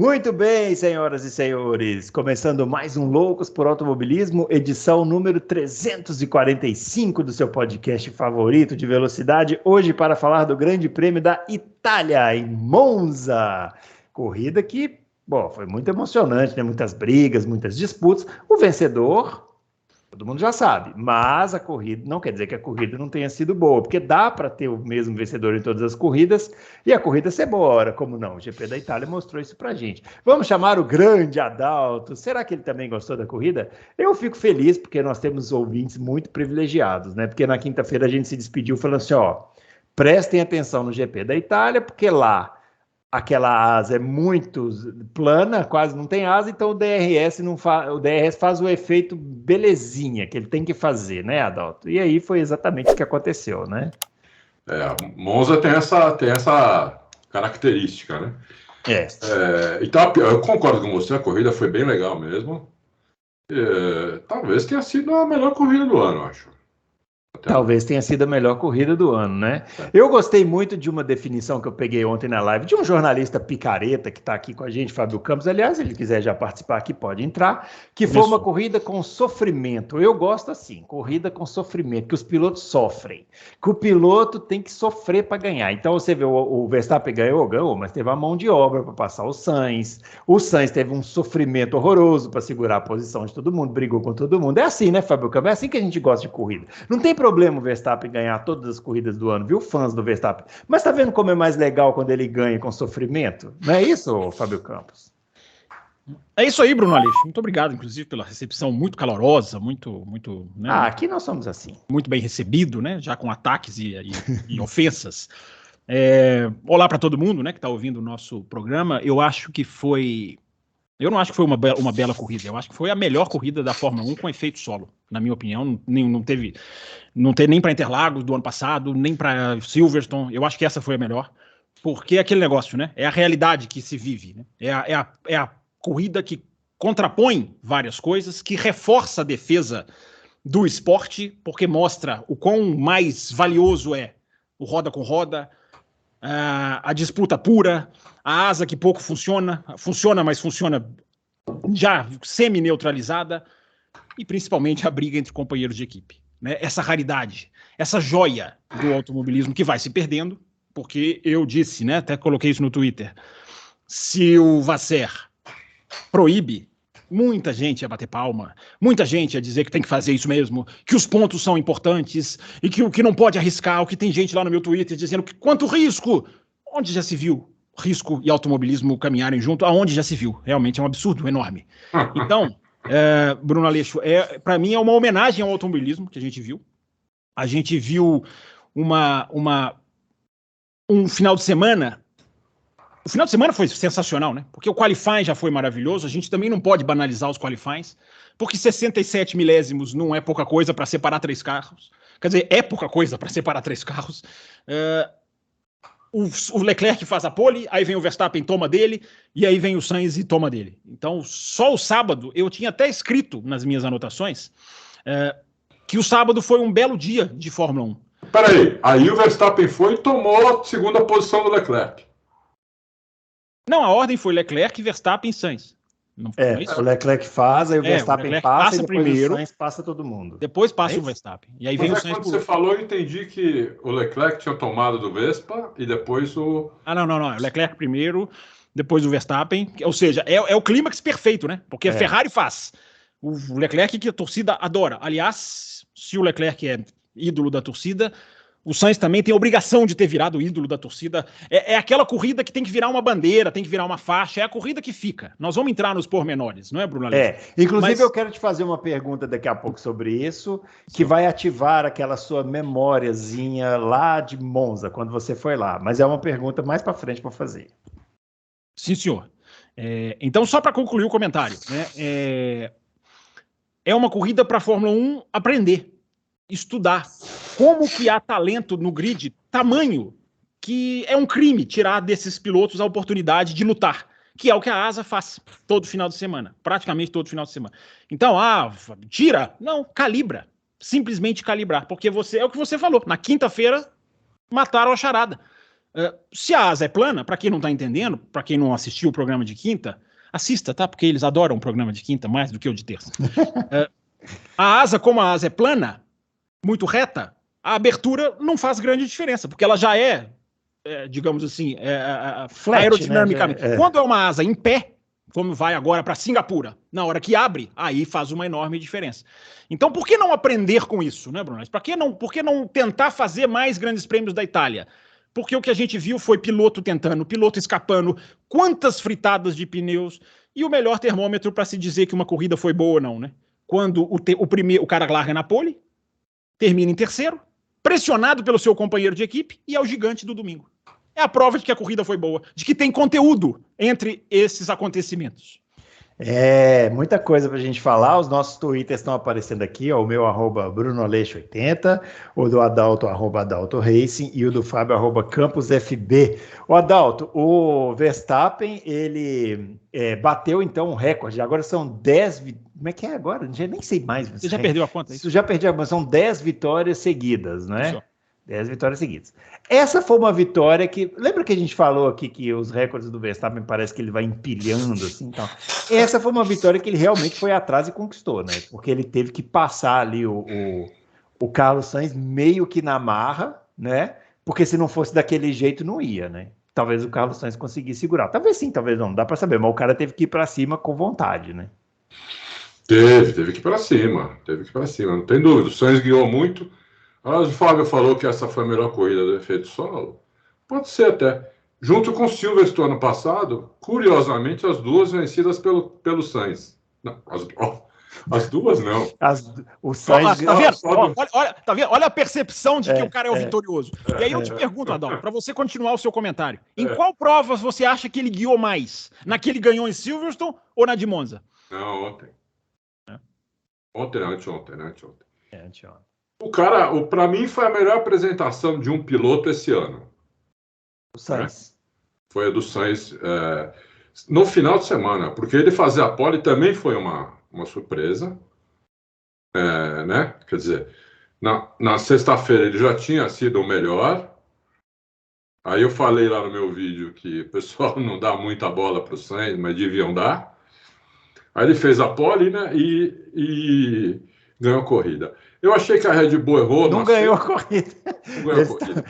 Muito bem, senhoras e senhores, começando mais um Loucos por Automobilismo, edição número 345 do seu podcast favorito de velocidade, hoje para falar do Grande Prêmio da Itália, em Monza. Corrida que, bom, foi muito emocionante, né? Muitas brigas, muitas disputas. O vencedor, todo mundo já sabe, mas a corrida não quer dizer que a corrida não tenha sido boa, porque dá para ter o mesmo vencedor em todas as corridas e a corrida ser boa, ora, como não? O GP da Itália mostrou isso pra gente. Vamos chamar o grande Adalto. Será que ele também gostou da corrida? Eu fico feliz porque nós temos ouvintes muito privilegiados, né? Porque na quinta-feira a gente se despediu falando assim, ó, prestem atenção no GP da Itália, porque lá aquela asa é muito plana, quase não tem asa, então o DRS faz o efeito belezinha que ele tem que fazer, né, Adalto? E aí foi exatamente o que aconteceu, né? Monza tem essa característica, né? Então, eu concordo com você, a corrida foi bem legal mesmo. Talvez tenha sido a melhor corrida do ano, acho. Talvez tenha sido a melhor corrida do ano, né? Eu gostei muito de uma definição que eu peguei ontem na live de um jornalista picareta que está aqui com a gente, Fábio Campos. Aliás, se ele quiser já participar aqui, pode entrar. Que foi uma corrida com sofrimento. Eu gosto assim, corrida com sofrimento, que os pilotos sofrem. Que o piloto tem que sofrer para ganhar. Então você vê, o Verstappen ganhou, mas teve a mão de obra para passar o Sainz. O Sainz teve um sofrimento horroroso para segurar a posição de todo mundo, brigou com todo mundo. É assim, né, Fábio Campos? É assim que a gente gosta de corrida. Não tem problema o Verstappen ganhar todas as corridas do ano, viu, fãs do Verstappen? Mas tá vendo como é mais legal quando ele ganha com sofrimento? Não é isso, Fábio Campos? É isso aí, Bruno Aleixo. Muito obrigado, inclusive, pela recepção muito calorosa, né, aqui nós somos assim. Muito bem recebido, né? Já com ataques e ofensas. Olá para todo mundo, né, que está ouvindo o nosso programa. Eu não acho que foi uma bela corrida. Eu acho que foi a melhor corrida da Fórmula 1 com efeito solo, na minha opinião. Não teve nem para Interlagos do ano passado, nem para Silverstone. Eu acho que essa foi a melhor, porque é aquele negócio, né? É a realidade que se vive, né? É a corrida que contrapõe várias coisas, que reforça a defesa do esporte, porque mostra o quão mais valioso é o roda com roda, a disputa pura, a asa que pouco funciona, mas funciona já semi-neutralizada, e principalmente a briga entre companheiros de equipe, né? Essa raridade, essa joia do automobilismo que vai se perdendo, porque eu disse, né, até coloquei isso no Twitter, se o Vasser proíbe, muita gente ia bater palma, muita gente ia dizer que tem que fazer isso mesmo, que os pontos são importantes e que o que não pode arriscar, o que tem gente lá no meu Twitter dizendo que quanto risco, onde já se viu risco e automobilismo caminharem junto, aonde já se viu, realmente é um absurdo enorme. Então, Bruno Aleixo, para mim é uma homenagem ao automobilismo que a gente viu um final de semana. O final de semana foi sensacional, né? Porque o qualifying já foi maravilhoso. A gente também não pode banalizar os qualifyings, porque 67 milésimos não é pouca coisa para separar 3 carros. Quer dizer, é pouca coisa para separar 3 carros. O Leclerc faz a pole, aí vem o Verstappen, toma dele, e aí vem o Sainz e toma dele. Então, só o sábado, eu tinha até escrito nas minhas anotações que o sábado foi um belo dia de Fórmula 1. Peraí, aí o Verstappen foi e tomou a segunda posição do Leclerc. Não, a ordem foi Leclerc, Verstappen e Sainz. Não foi isso? O Leclerc faz, aí o Verstappen passa e depois primeiro, o Sainz passa todo mundo. Depois passa o Verstappen. E aí vem o Sainz. Quando você falou, eu entendi que o Leclerc tinha tomado do Vespa e depois o... Não. O Leclerc primeiro, depois o Verstappen. Ou seja, é o clímax perfeito, né? Porque a Ferrari faz. O Leclerc que a torcida adora. Aliás, se o Leclerc é ídolo da torcida, o Sainz também tem a obrigação de ter virado o ídolo da torcida. É aquela corrida que tem que virar uma bandeira, tem que virar uma faixa. É a corrida que fica. Nós vamos entrar nos pormenores, não é, Bruno Aleixo? Inclusive, eu quero te fazer uma pergunta daqui a pouco sobre isso, que vai ativar aquela sua memóriazinha lá de Monza, quando você foi lá. Mas é uma pergunta mais para frente para fazer. Sim, senhor. Então, só para concluir o comentário, né? É uma corrida para a Fórmula 1 aprender, estudar como que há talento no grid, tamanho, que é um crime tirar desses pilotos a oportunidade de lutar, que é o que a asa faz todo final de semana, praticamente todo final de semana. Então, tira? Não, calibra, simplesmente calibrar, porque é o que você falou, na quinta-feira mataram a charada. Se a asa é plana, para quem não está entendendo, para quem não assistiu o programa de quinta, assista, tá? Porque eles adoram o programa de quinta mais do que o de terça. A asa, como a asa é plana, muito reta, a abertura não faz grande diferença, porque ela já digamos assim, flat, aerodinamicamente. Né? Quando é uma asa em pé, como vai agora para Singapura, na hora que abre, aí faz uma enorme diferença. Então, por que não aprender com isso, né, Bruno? Por que não tentar fazer mais grandes prêmios da Itália? Porque o que a gente viu foi piloto tentando, piloto escapando, quantas fritadas de pneus, e o melhor termômetro para se dizer que uma corrida foi boa ou não, né? Quando o cara larga na pole, termina em terceiro, pressionado pelo seu companheiro de equipe, e é o gigante do domingo. É a prova de que a corrida foi boa, de que tem conteúdo entre esses acontecimentos. Muita coisa pra gente falar. Os nossos twitters estão aparecendo aqui, ó, o meu @BrunoAleixo80, o do Adalto @AdaltoRacing e o do Fábio @CampusFB. O Adalto, o Verstappen, ele bateu então um recorde, agora são 10, como é que é agora? Já nem sei mais. Você já perdeu a conta? Isso já perdi a conta, são 10 vitórias seguidas, né? Isso. 10 vitórias seguidas. Essa foi uma vitória que... Lembra que a gente falou aqui que os recordes do Verstappen parece que ele vai empilhando, assim, então. Essa foi uma vitória que ele realmente foi atrás e conquistou, né? Porque ele teve que passar ali o Carlos Sainz meio que na marra, né? Porque se não fosse daquele jeito, não ia, né? Talvez o Carlos Sainz conseguisse segurar. Talvez sim, talvez não dá para saber, mas o cara teve que ir para cima com vontade, né? Teve que ir para cima, não tem dúvida. O Sainz guiou muito. O Fábio falou que essa foi a melhor corrida do efeito solo. Pode ser até. Junto com o Silverstone ano passado, curiosamente, as duas vencidas pelo Sainz. Não, as duas não. O Sainz... Tá vendo? Olha a percepção de que o cara é o vitorioso. E aí eu te pergunto, Adalto, para você continuar o seu comentário. Em qual prova você acha que ele guiou mais? Na que ele ganhou em Silverstone ou na de Monza? Não, ontem. Anteontem. Anteontem. O cara, para mim, foi a melhor apresentação de um piloto esse ano. O Sainz. Foi a do Sainz no final de semana, porque ele fazer a pole também foi uma surpresa. Né? Quer dizer, na sexta-feira ele já tinha sido o melhor. Aí eu falei lá no meu vídeo que o pessoal não dá muita bola para o Sainz, mas deviam dar. Aí ele fez a pole, né? E ganhou a corrida. Eu achei que a Red Bull errou. Não ganhou a corrida. Não ganhou a corrida.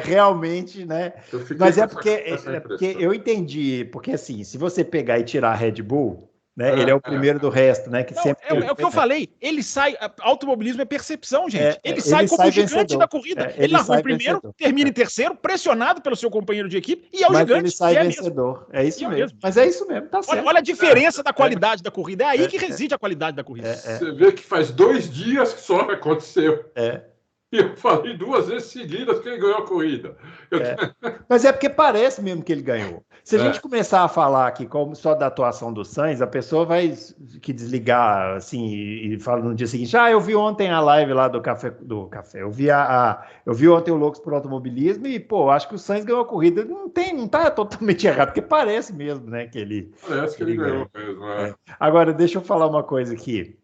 Realmente, né? Mas porque eu entendi, porque assim, se você pegar e tirar a Red Bull, né? Ele é o primeiro do resto, né? Que sempre o que eu falei. Ele sai. Automobilismo é percepção, gente. Ele sai como o gigante vencedor da corrida. Ele largou em primeiro, termina em terceiro, pressionado pelo seu companheiro de equipe e é o gigante. Ele sai vencedor. É isso mesmo. Mas é isso mesmo, tá certo. Olha a diferença da qualidade da corrida. É aí que reside a qualidade da corrida. Você vê que faz 2 dias que só aconteceu. E eu falei 2 vezes seguidas que ele ganhou a corrida. Mas é porque parece mesmo que ele ganhou. Se a gente começar a falar aqui como só da atuação do Sainz, a pessoa vai que desligar assim e fala no dia seguinte: eu vi ontem a live lá do café. Eu vi ontem o Loucos por Automobilismo e, acho que o Sainz ganhou a corrida. Não tá totalmente errado, porque parece mesmo, né, que ele... Parece que ele ganhou mesmo, Agora, deixa eu falar uma coisa aqui.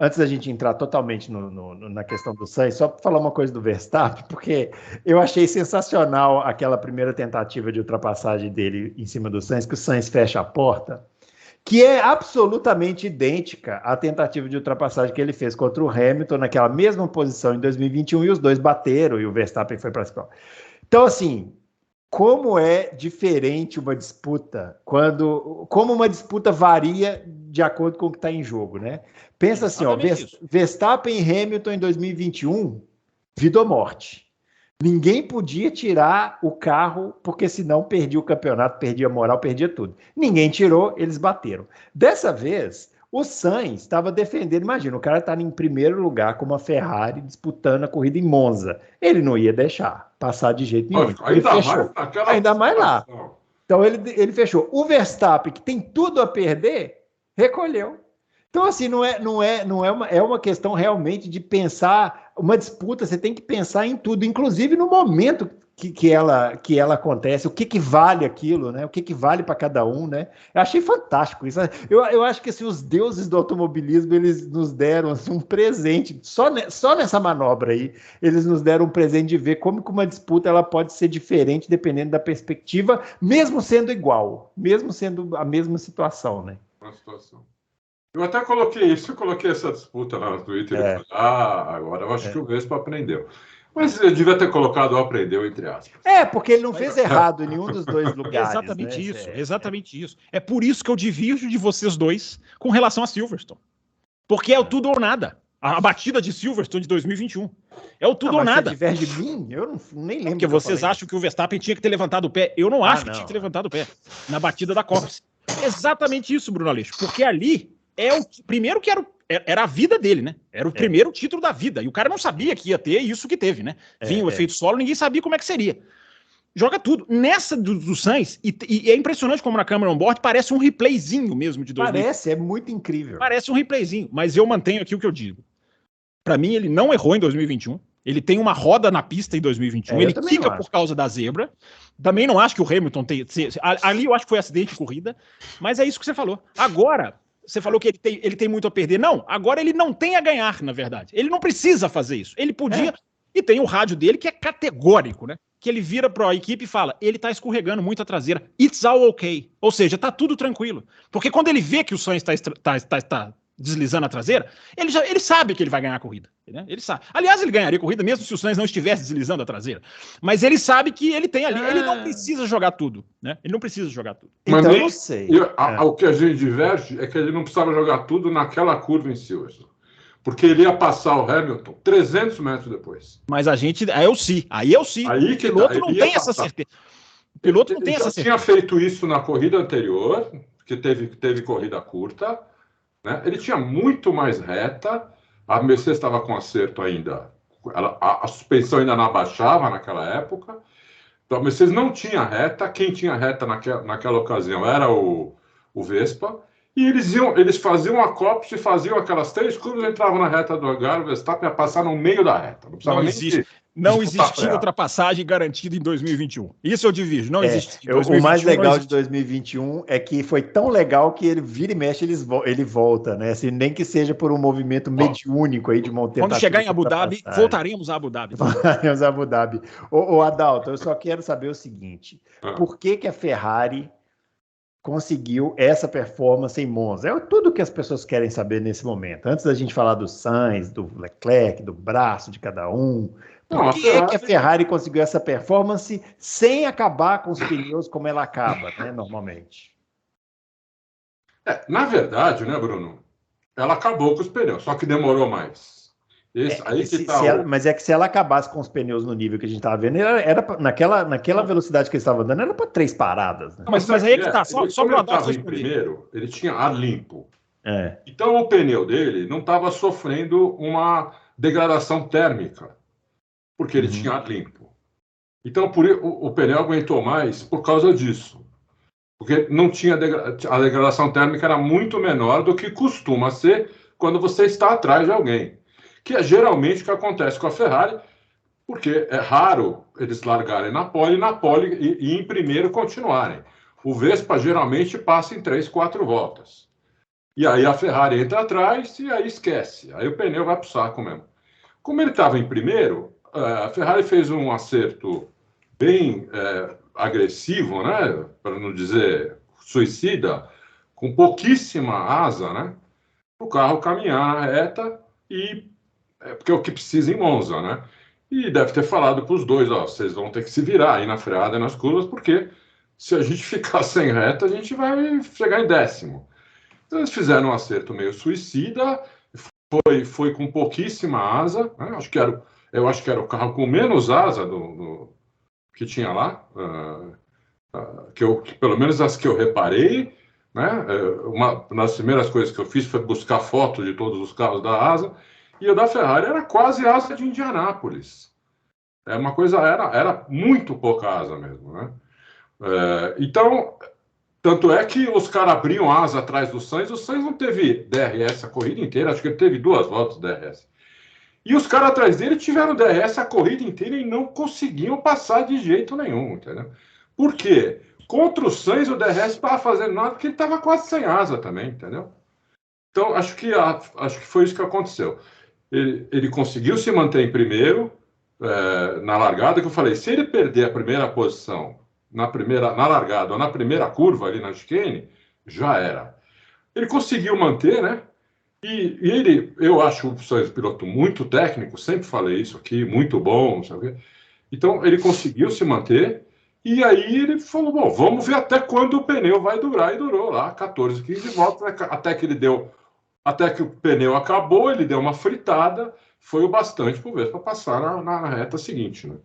Antes da gente entrar totalmente na questão do Sainz, só para falar uma coisa do Verstappen, porque eu achei sensacional aquela primeira tentativa de ultrapassagem dele em cima do Sainz, que o Sainz fecha a porta, que é absolutamente idêntica à tentativa de ultrapassagem que ele fez contra o Hamilton naquela mesma posição em 2021, e os dois bateram e o Verstappen foi para a cima. Então, assim, como é diferente uma disputa, como uma disputa varia de acordo com o que está em jogo, né? Pensa assim, Verstappen e Hamilton em 2021, vida ou morte. Ninguém podia tirar o carro, porque senão perdia o campeonato, perdia a moral, perdia tudo. Ninguém tirou, eles bateram. Dessa vez, o Sainz estava defendendo, imagina, o cara está em primeiro lugar com uma Ferrari disputando a corrida em Monza. Ele não ia deixar passar de jeito nenhum. Ele fechou. Ainda mais lá. Então ele fechou. O Verstappen, que tem tudo a perder, recolheu. Então, assim, é uma questão realmente de pensar uma disputa, você tem que pensar em tudo, inclusive no momento que ela acontece, o que vale aquilo, né? O que vale para cada um, né? Eu achei fantástico isso. Eu acho que assim, os deuses do automobilismo, eles nos deram assim, um presente, só nessa manobra aí, eles nos deram um presente de ver como que uma disputa ela pode ser diferente dependendo da perspectiva, mesmo sendo igual, mesmo sendo a mesma situação, né? Uma situação. Eu até coloquei essa disputa lá no Twitter, e falei, agora eu acho que o Vespa aprendeu. Mas eu devia ter colocado aprendeu, entre aspas. Porque ele não fez errado em nenhum dos dois lugares. Exatamente, né? isso, exatamente isso. É por isso que eu divirjo de vocês dois com relação a Silverstone. Porque é o tudo ou nada. A batida de Silverstone de 2021. É o tudo ou nada. Você diverge de mim? Eu nem lembro. Porque vocês acham que o Verstappen tinha que ter levantado o pé. Eu não acho que tinha que ter levantado o pé na batida da Copse. Exatamente isso, Bruno Aleixo. Porque ali é o primeiro que era a vida dele, né? Era o primeiro título da vida. E o cara não sabia que ia ter isso que teve, né? Vinha o efeito solo, ninguém sabia como é que seria. Joga tudo. Nessa do Sainz, e é impressionante como na câmera on-board parece um replayzinho mesmo de 2000. Parece, é muito incrível. Parece um replayzinho, mas eu mantenho aqui o que eu digo. Para mim, ele não errou em 2021. Ele tem uma roda na pista em 2021. Ele fica por causa da zebra. Também não acho que o Hamilton tem... Ali eu acho que foi acidente de corrida. Mas é isso que você falou. Agora... Você falou que ele tem muito a perder. Não, agora ele não tem a ganhar, na verdade. Ele não precisa fazer isso. Ele podia... E tem o rádio dele que é categórico, né? Que ele vira para a equipe e fala, ele tá escorregando muito a traseira. It's all okay. Ou seja, tá tudo tranquilo. Porque quando ele vê que o Sainz tá deslizando a traseira, ele sabe que ele vai ganhar a corrida. Né? Ele sabe. Aliás, ele ganharia a corrida mesmo se o Sainz não estivesse deslizando a traseira. Mas ele sabe que ele tem ali. Ele não precisa jogar tudo. Né? Ele não precisa jogar tudo. Então eu não sei. O que a gente diverte é que ele não precisava jogar tudo naquela curva em Silverstone. Porque ele ia passar o Hamilton 300 metros depois. Mas a gente... Aí eu sim. O piloto não tem essa certeza. O piloto não tem essa certeza. Ele tinha feito isso na corrida anterior, que teve corrida curta. Né? Ele tinha muito mais reta. A Mercedes estava com acerto ainda. A suspensão ainda não abaixava naquela época. Então a Mercedes não tinha reta. Quem tinha reta naquela ocasião era o Vespa. E eles faziam a Copse, faziam aquelas 3 curvas, entravam na reta do hangar, o Verstappen ia passar no meio da reta. Não existia ultrapassagem garantida em 2021. Isso eu divido. Não existe. O mais legal de 2021 é que foi tão legal que ele vira e mexe, ele volta, né? Assim, nem que seja por um movimento mediúnico aí de montanha. Quando chegar em Abu Dhabi, voltaremos a Abu Dhabi. Voltaremos a Abu Dhabi. Ô Adalto, eu só quero saber o seguinte: por que a Ferrari conseguiu essa performance em Monza? É tudo que as pessoas querem saber nesse momento. Antes da gente falar do Sainz, do Leclerc, do braço de cada um. Por que a Ferrari conseguiu essa performance sem acabar com os pneus como ela acaba, né, normalmente? Na verdade, né, Bruno? Ela acabou com os pneus, só que demorou mais. Mas é que se ela acabasse com os pneus no nível que a gente estava vendo, era naquela velocidade que eles estavam dando, era para 3 paradas. Né? Mas aí é que tá, só para o Adalto responder. Primeiro, ele tinha ar limpo. Então o pneu dele não estava sofrendo uma degradação térmica, porque ele tinha ar limpo. Então o pneu aguentou mais por causa disso. Porque não tinha a degradação térmica era muito menor do que costuma ser quando você está atrás de alguém. Que é geralmente o que acontece com a Ferrari, porque é raro eles largarem na pole e em primeiro continuarem. O Vespa geralmente passa em 3, 4 voltas. E aí a Ferrari entra atrás e aí esquece. Aí o pneu vai para o saco mesmo. Como ele estava em primeiro, a Ferrari fez um acerto bem agressivo, né? Para não dizer suicida, com pouquíssima asa, né? O carro caminhar na reta porque é o que precisa em Monza, né? E deve ter falado para os dois, vocês vão ter que se virar aí na freada e nas curvas, porque se a gente ficar sem reta, a gente vai chegar em 10º. Então eles fizeram um acerto meio suicida, foi com pouquíssima asa, né? Eu acho que era o carro com menos asa do que tinha lá, que pelo menos as que eu reparei, né? Uma das primeiras coisas que eu fiz foi buscar fotos de todos os carros da asa, e o da Ferrari era quase asa de Indianápolis. Uma coisa, era muito pouca asa mesmo, né? Então, tanto é que os caras abriam asa atrás do Sainz, o Sainz não teve DRS a corrida inteira, acho que ele teve 2 voltas de DRS. E os caras atrás dele tiveram DRS a corrida inteira e não conseguiam passar de jeito nenhum, entendeu? Por quê? Contra o Sainz, o DRS não estava fazendo nada porque ele estava quase sem asa também, entendeu? Então, acho que foi isso que aconteceu. Ele conseguiu se manter em primeiro na largada, que eu falei, se ele perder a primeira posição na largada ou na primeira curva ali na chicane, já era. Ele conseguiu manter, né? E eu acho o Sainz piloto muito técnico, sempre falei isso aqui, muito bom, não sei o quê. Então, ele conseguiu se manter, e aí ele falou, bom, vamos ver até quando o pneu vai durar, e durou lá 14, 15 voltas, até que o pneu acabou, ele deu uma fritada, foi o bastante para passar na reta seguinte, né?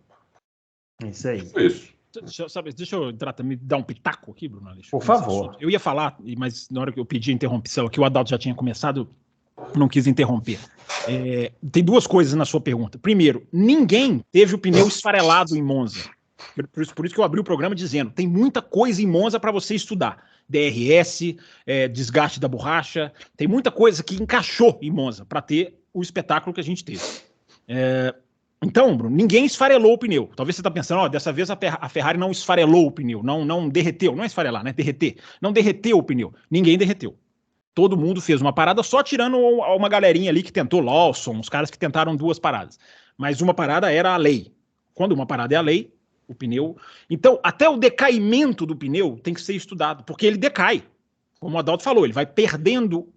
Isso aí. Foi isso. Deixa eu me dar um pitaco aqui, Bruno Aleixo. Por favor. Eu ia falar, mas na hora que eu pedi a interrupção aqui, o Adalto já tinha começado, não quis interromper. Tem duas coisas na sua pergunta. Primeiro, ninguém teve o pneu esfarelado em Monza. Por isso que eu abri o programa dizendo, tem muita coisa em Monza para você estudar. DRS, desgaste da borracha, tem muita coisa que encaixou em Monza para ter o espetáculo que a gente teve. Então, Bruno, ninguém esfarelou o pneu. Talvez você está pensando, dessa vez a Ferrari não esfarelou o pneu, não derreteu, não é esfarelar, né? Derreter. Não derreteu o pneu. Ninguém derreteu. Todo mundo fez uma parada, só tirando uma galerinha ali que tentou, Lawson, os caras que tentaram duas paradas. Mas uma parada era a lei. Quando uma parada é a lei, o pneu... Então, até o decaimento do pneu tem que ser estudado, porque ele decai. Como o Adalto falou, ele vai perdendo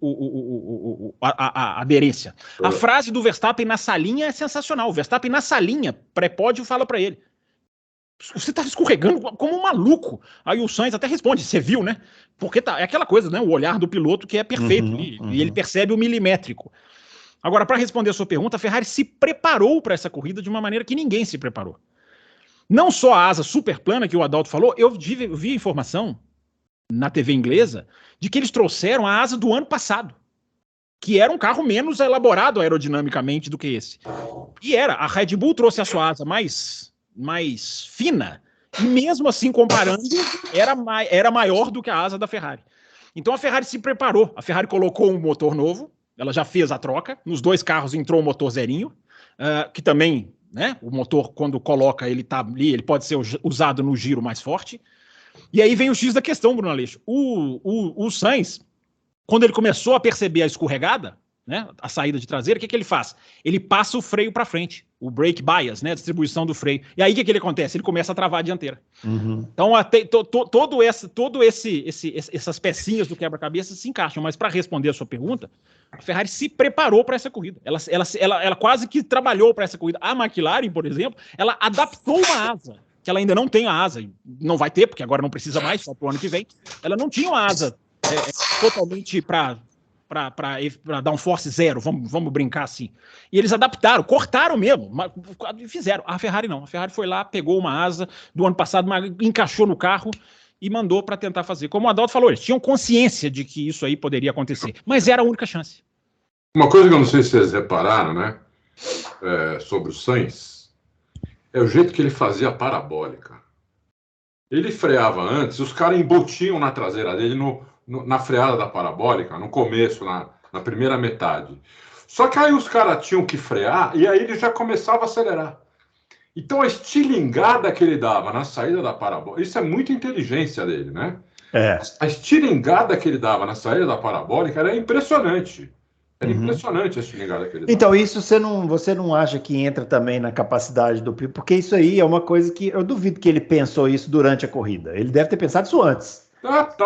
a aderência. A frase do Verstappen na salinha é sensacional. O Verstappen na salinha, pré-pódio, fala para ele: você tá escorregando como um maluco. Aí o Sainz até responde, você viu, né? Porque é aquela coisa, né? O olhar do piloto que é perfeito. E ele percebe o milimétrico. Agora, para responder a sua pergunta, a Ferrari se preparou para essa corrida de uma maneira que ninguém se preparou. Não só a asa super plana que o Adalto falou, eu vi a informação na TV inglesa de que eles trouxeram a asa do ano passado, que era um carro menos elaborado aerodinamicamente do que esse. E a Red Bull trouxe a sua asa mais fina, e mesmo assim, comparando, era maior do que a asa da Ferrari. Então a Ferrari se preparou, a Ferrari colocou um motor novo, ela já fez a troca, nos dois carros entrou um motor zerinho, que também, né, o motor quando coloca, ele tá ali, ele pode ser usado no giro mais forte. E aí vem o X da questão, Bruno Aleixo. O Sainz, quando ele começou a perceber a escorregada, né, a saída de traseira, o que ele faz? Ele passa o freio para frente, o brake bias, né, a distribuição do freio. E aí o que ele acontece? Ele começa a travar a dianteira. Então, essas pecinhas do quebra-cabeça se encaixam. Mas para responder a sua pergunta, a Ferrari se preparou para essa corrida. Ela quase que trabalhou para essa corrida. A McLaren, por exemplo, ela adaptou uma asa, que ela ainda não tem a asa, não vai ter, porque agora não precisa mais, só para o ano que vem. Ela não tinha uma asa totalmente para dar um force zero, vamos brincar assim. E eles adaptaram, cortaram mesmo, fizeram. A Ferrari não. A Ferrari foi lá, pegou uma asa do ano passado, encaixou no carro e mandou para tentar fazer. Como o Adalto falou, eles tinham consciência de que isso aí poderia acontecer, mas era a única chance. Uma coisa que eu não sei se vocês repararam, né, sobre o Sainz, é o jeito que ele fazia a parabólica. Ele freava antes, os caras embutiam na traseira dele na freada da parabólica, no começo, na primeira metade. Só que aí os caras tinham que frear e aí ele já começava a acelerar. Então a estilingada que ele dava na saída da parabólica, isso é muita inteligência dele, né? A estilingada que ele dava na saída da parabólica era impressionante. Era impressionante a estilingada que ele dava. Então, isso você não acha que entra também na capacidade do piloto? Porque isso aí é uma coisa que eu duvido que ele pensou isso durante a corrida. Ele deve ter pensado isso antes.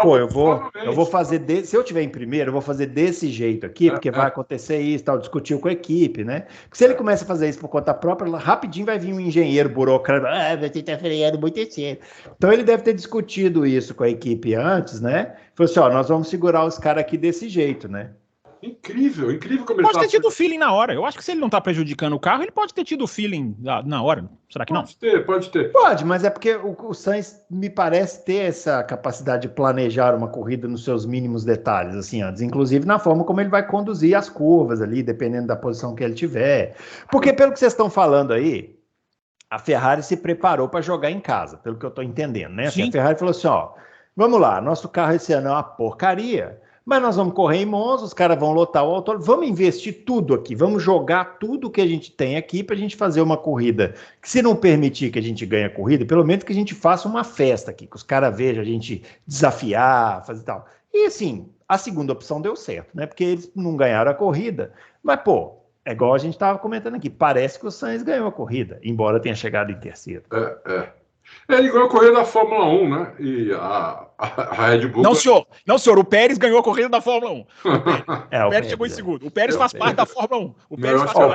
Pô, eu vou fazer se eu tiver em primeiro, eu vou fazer desse jeito aqui, porque vai acontecer isso, tal, discutiu com a equipe, né? Porque se ele começa a fazer isso por conta própria, rapidinho vai vir um engenheiro burocrata, você tá freando muito cedo. Então ele deve ter discutido isso com a equipe antes, né? Falou assim, nós vamos segurar os caras aqui desse jeito, né? Incrível como ele pode ter tido feeling na hora. Eu acho que se ele não está prejudicando o carro, ele pode ter tido feeling na hora. Será que não? Pode ter. Pode, mas é porque o Sainz me parece ter essa capacidade de planejar uma corrida nos seus mínimos detalhes, assim, antes, inclusive na forma como ele vai conduzir as curvas ali, dependendo da posição que ele tiver. Porque pelo que vocês estão falando aí, a Ferrari se preparou para jogar em casa, pelo que eu estou entendendo, né? Assim, a Ferrari falou assim, vamos lá, nosso carro esse ano é uma porcaria, mas nós vamos correr em Monza, os caras vão lotar o autódromo, vamos investir tudo aqui, vamos jogar tudo que a gente tem aqui para a gente fazer uma corrida, que se não permitir que a gente ganhe a corrida, pelo menos que a gente faça uma festa aqui, que os caras vejam a gente desafiar, fazer tal. E assim, a segunda opção deu certo, né? Porque eles não ganharam a corrida, mas pô, é igual a gente estava comentando aqui, parece que o Sainz ganhou a corrida, embora tenha chegado em terceiro. Ele ganhou a corrida da Fórmula 1, né? E a Red Bull... Não, senhor, o Pérez ganhou a corrida da Fórmula 1. O Pérez chegou em segundo. O Pérez faz parte da Fórmula 1. O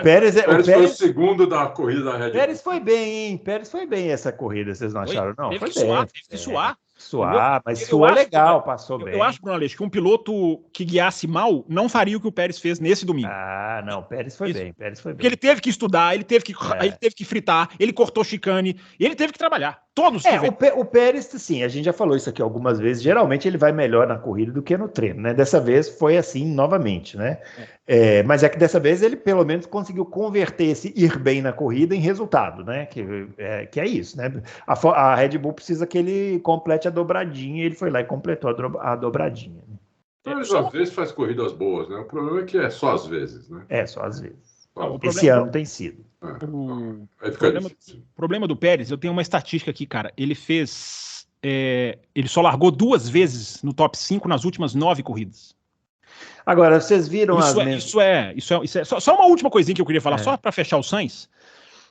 Pérez foi o segundo da corrida da Red Bull. O Pérez foi bem, hein? Pérez foi bem essa corrida, vocês não acharam? Não, teve foi que bem. Suar, teve que suar. Suar, mas suou legal, passou bem. Eu acho, Bruno Aleixo, que um piloto que guiasse mal não faria o que o Pérez fez nesse domingo. Ah, não, o Pérez foi bem, Porque ele teve que estudar, ele teve que fritar, ele cortou chicane, ele teve que trabalhar. Todos o Pérez, sim, a gente já falou isso aqui algumas vezes, geralmente ele vai melhor na corrida do que no treino, né? Dessa vez foi assim novamente, né? Mas é que dessa vez ele pelo menos conseguiu converter esse ir bem na corrida em resultado, né? Que é isso, né? A Red Bull precisa que ele complete a dobradinha e ele foi lá e completou a dobradinha. Né? Mas às vezes faz corridas boas, né? O problema é que é só às vezes, né? É, só às vezes. Esse ano tem sido. O problema do Pérez, eu tenho uma estatística aqui, cara. Ele fez. Ele só largou 2 vezes no top 5 nas últimas 9 corridas. Agora, vocês viram isso é só uma última coisinha que eu queria falar, só para fechar o Sainz.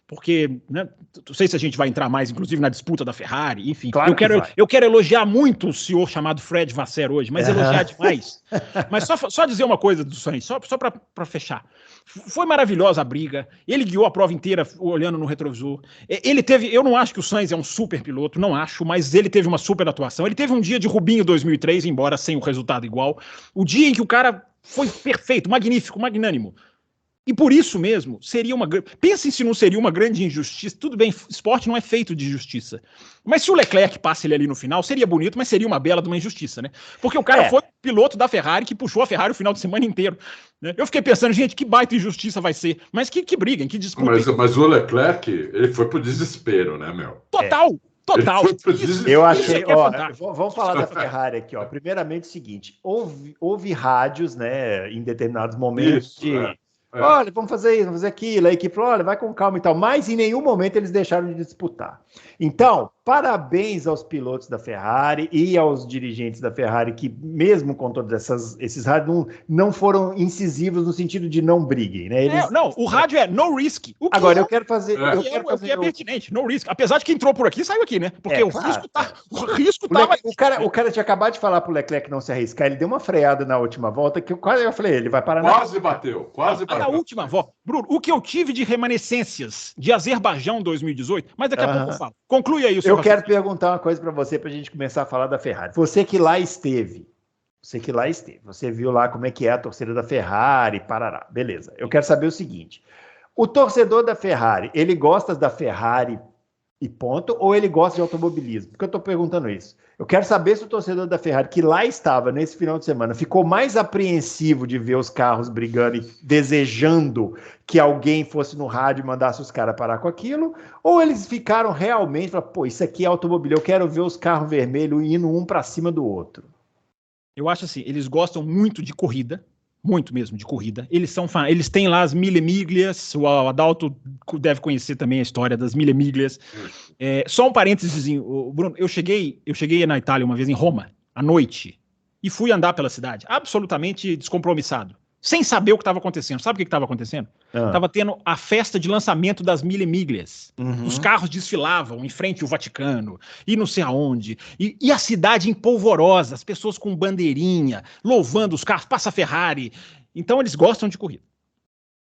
Porque, né, não sei se a gente vai entrar mais, inclusive, na disputa da Ferrari, enfim. Claro eu quero elogiar muito o senhor chamado Fred Vasseur hoje, mas elogiar demais. Mas só dizer uma coisa do Sainz, só para fechar. Foi maravilhosa a briga, ele guiou a prova inteira olhando no retrovisor. Eu não acho que o Sainz é um super piloto, não acho, mas ele teve uma super atuação. Ele teve um dia de Rubinho 2003, embora sem o resultado igual. O dia em que o cara foi perfeito, magnífico, magnânimo. E por isso mesmo, pensem se não seria uma grande injustiça. Tudo bem, esporte não é feito de justiça. Mas se o Leclerc passa ele ali no final, seria bonito, mas seria uma bela de uma injustiça, né? Porque o cara foi o piloto da Ferrari que puxou a Ferrari o final de semana inteiro. Né? Eu fiquei pensando, gente, que baita injustiça vai ser. Mas que briguem, que disputem. Mas o Leclerc, ele foi pro desespero, né, meu? Total. Eu achei, vamos falar da Ferrari aqui, ó. Primeiramente, o seguinte, houve rádios, né, em determinados momentos olha, vamos fazer isso, vamos fazer aquilo, a equipe falou, olha, vai com calma e tal, mas em nenhum momento eles deixaram de disputar. Então, parabéns aos pilotos da Ferrari e aos dirigentes da Ferrari que, mesmo com todos esses rádios, não foram incisivos no sentido de não briguem, né? O rádio é no risk. Agora, eu quero fazer... O que é pertinente, no risk. Apesar de que entrou por aqui, saiu aqui, né? Porque o risco tá... O cara tinha acabado de falar pro Leclerc não se arriscar, ele deu uma freada na última volta, que eu falei, ele vai parar quase bateu. Na última volta. Bruno, o que eu tive de remanescências de Azerbaijão 2018, mas daqui a pouco eu falo. Conclui aí o seu Eu quero perguntar uma coisa para você, para a gente começar a falar da Ferrari. Você que lá esteve, você viu lá como é que é a torcida da Ferrari, parará, beleza. Eu quero saber o seguinte, o torcedor da Ferrari, ele gosta da Ferrari e ponto, ou ele gosta de automobilismo? Por que eu estou perguntando isso? Eu quero saber se o torcedor da Ferrari, que lá estava nesse final de semana, ficou mais apreensivo de ver os carros brigando e desejando que alguém fosse no rádio e mandasse os caras parar com aquilo, ou eles ficaram realmente, falaram, pô, isso aqui é automobilismo, eu quero ver os carros vermelhos indo um para cima do outro. Eu acho assim, eles gostam muito de corrida, muito mesmo de corrida. Eles têm lá as Mille Miglias, o Adalto deve conhecer também a história das Mille Miglias. Só um parênteses, Bruno, eu cheguei na Itália uma vez em Roma, à noite, e fui andar pela cidade, absolutamente descompromissado, sem saber o que estava acontecendo. Sabe o que estava acontecendo? Estava tendo a festa de lançamento das Mille Miglias. Os carros desfilavam em frente ao Vaticano, e não sei aonde, e a cidade em polvorosa, as pessoas com bandeirinha, louvando os carros, passa a Ferrari. Então eles gostam de corrida.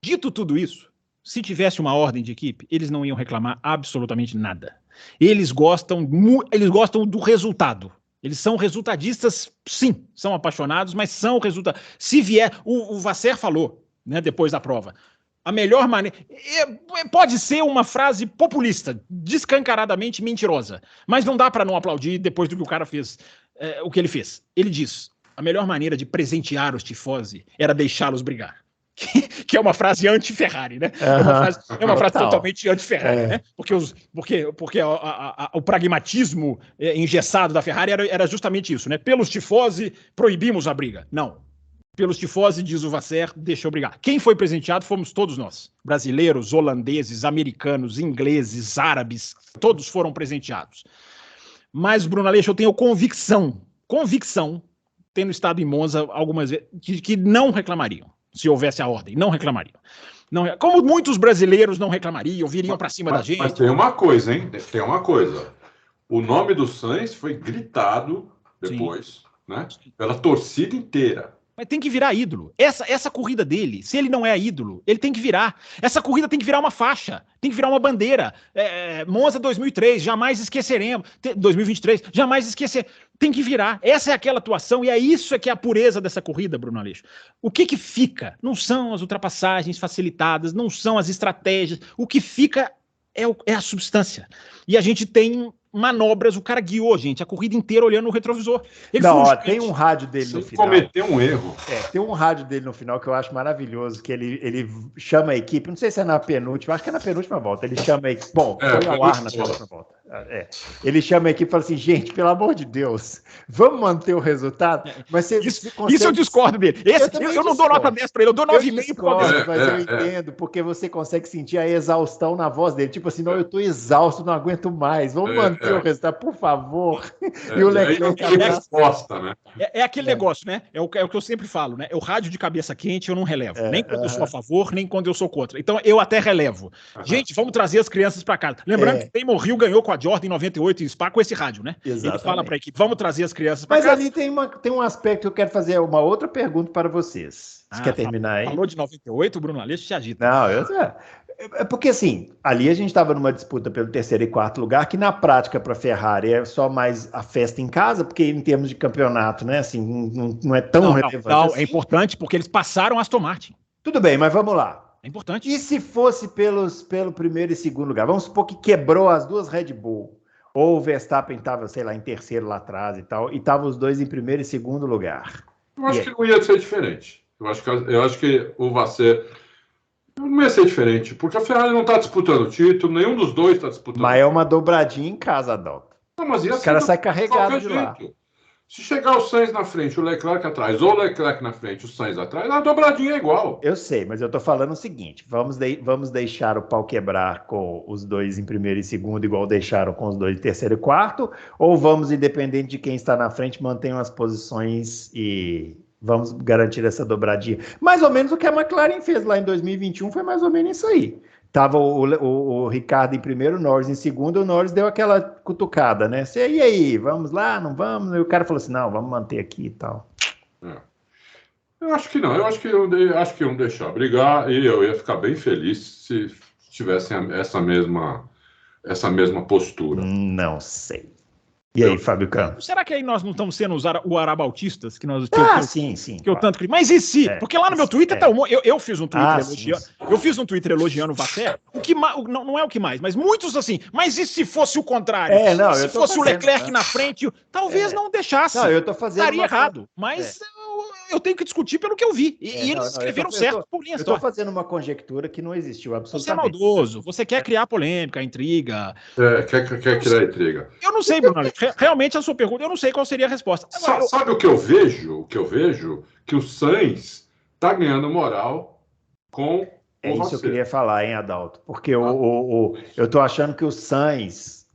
Dito tudo isso, se tivesse uma ordem de equipe, eles não iam reclamar absolutamente nada. Eles gostam do resultado. Eles são resultadistas, sim, são apaixonados, mas são resultados. Se vier, o Vasseur falou, né, depois da prova, a melhor maneira... Pode ser uma frase populista, descancaradamente mentirosa, mas não dá para não aplaudir depois do que o cara fez, o que ele fez. Ele diz, a melhor maneira de presentear os tifosi era deixá-los brigar. que é uma frase anti-Ferrari, né? É uma frase totalmente anti-Ferrari, né? Porque o pragmatismo engessado da Ferrari era justamente isso, né? Pelos tifosi, proibimos a briga. Não. Pelos tifosi, diz o Vasser, deixou brigar. Quem foi presenteado fomos todos nós. Brasileiros, holandeses, americanos, ingleses, árabes, todos foram presenteados. Mas, Bruno Aleixo, eu tenho convicção, tendo estado em Monza algumas vezes, que não reclamariam, se houvesse a ordem, não reclamariam. Não, como muitos brasileiros não reclamariam, viriam para cima da gente. Mas tem uma coisa, hein? Tem uma coisa. O nome do Sainz foi gritado depois, né? Pela torcida inteira. Mas tem que virar ídolo. Essa corrida dele, se ele não é ídolo, ele tem que virar. Essa corrida tem que virar uma faixa, tem que virar uma bandeira. Monza 2003, jamais esqueceremos. 2023, jamais esquecer. Tem que virar. Essa é aquela atuação e é isso que é a pureza dessa corrida, Bruno Aleixo. O que fica? Não são as ultrapassagens facilitadas, não são as estratégias. O que fica é a substância. E a gente tem manobras, o cara guiou, gente, a corrida inteira olhando no retrovisor. Tem um rádio dele no final. Cometeu um erro. Tem um rádio dele no final que eu acho maravilhoso, que ele chama a equipe, não sei se é na penúltima, acho que é na penúltima volta, ele chama a equipe, foi ao ar na penúltima volta. Ele chama a equipe e fala assim, gente, pelo amor de Deus, vamos manter o resultado? Mas isso eu discordo dele. Eu não dou nota 10 para ele, eu dou 9,5. Mas eu entendo, porque você consegue sentir a exaustão na voz dele, tipo assim, não, eu tô exausto, não aguento mais, vamos manter o resultado, por favor. E o Leclerc resposta, né? É aquele negócio, né? É o que eu sempre falo, né? O rádio de cabeça quente eu não relevo, nem quando eu sou a favor, nem quando eu sou contra. Então eu até relevo. Gente, vamos trazer as crianças para casa. Lembrando que Damon Hill ganhou com a Jordan em 98 em Spa com esse rádio, né? Exatamente. Ele fala para a equipe, vamos trazer as crianças para casa. Mas ali tem um aspecto que eu quero fazer uma outra pergunta para vocês. Você quer terminar aí? Falou de 98, o Bruno Aleixo se agita. Não, é porque assim, ali a gente estava numa disputa pelo terceiro e quarto lugar, que na prática para a Ferrari é só mais a festa em casa, porque em termos de campeonato, né, assim, não é tão relevante assim. É importante porque eles passaram a Aston Martin. Tudo bem, mas vamos lá. É importante. E se fosse pelo primeiro e segundo lugar? Vamos supor que quebrou as duas Red Bull, ou o Verstappen estava, sei lá, em terceiro lá atrás e tal, e estavam os dois em primeiro e segundo lugar. Eu acho que não ia ser diferente. Eu acho que o Vasser não ia ser diferente, porque a Ferrari não está disputando o título, nenhum dos dois está disputando. Mas é uma dobradinha em casa, Adalto. Não, mas o cara sai carregado de lá. Se chegar o Sainz na frente, o Leclerc atrás, ou o Leclerc na frente, o Sainz atrás, a dobradinha é igual. Eu sei, mas eu estou falando o seguinte, vamos deixar o pau quebrar com os dois em primeiro e segundo, igual deixaram com os dois em terceiro e quarto, ou vamos, independente de quem está na frente, manter as posições e vamos garantir essa dobradinha. Mais ou menos o que a McLaren fez lá em 2021 foi mais ou menos isso aí. Tava o Ricardo em primeiro, o Norris em segundo, o Norris deu aquela cutucada, né? E aí, vamos lá, não vamos? E o cara falou assim, não, vamos manter aqui e tal. Eu acho que não, eu acho que iam deixar brigar e eu ia ficar bem feliz se tivessem essa mesma postura. Não sei. E aí, Fábio Campos? Será que aí nós não estamos sendo o arabautistas que nós sim. Que eu tanto critico. Mas e se? Porque lá no meu Twitter tá eu fiz um Twitter elogiando. Eu fiz um Twitter elogiando o Vasser. Não é o que mais, mas muitos assim. Mas e se fosse o contrário? Se fosse o Leclerc na frente, talvez não deixasse. Não, eu tô fazendo. Estaria errado. Mas eu tenho que discutir pelo que eu vi. E eles escreveram certo por linhas. Eu tô fazendo uma conjectura que não existiu absolutamente. Você é maldoso. Você quer criar polêmica, intriga. Quer criar intriga. Eu não sei, Bruno. Realmente a sua pergunta, eu não sei qual seria a resposta. Sabe o que eu vejo? Que o Sainz tá ganhando moral com o isso que eu queria falar, hein, Adalto? Porque eu tô achando que o Sainz,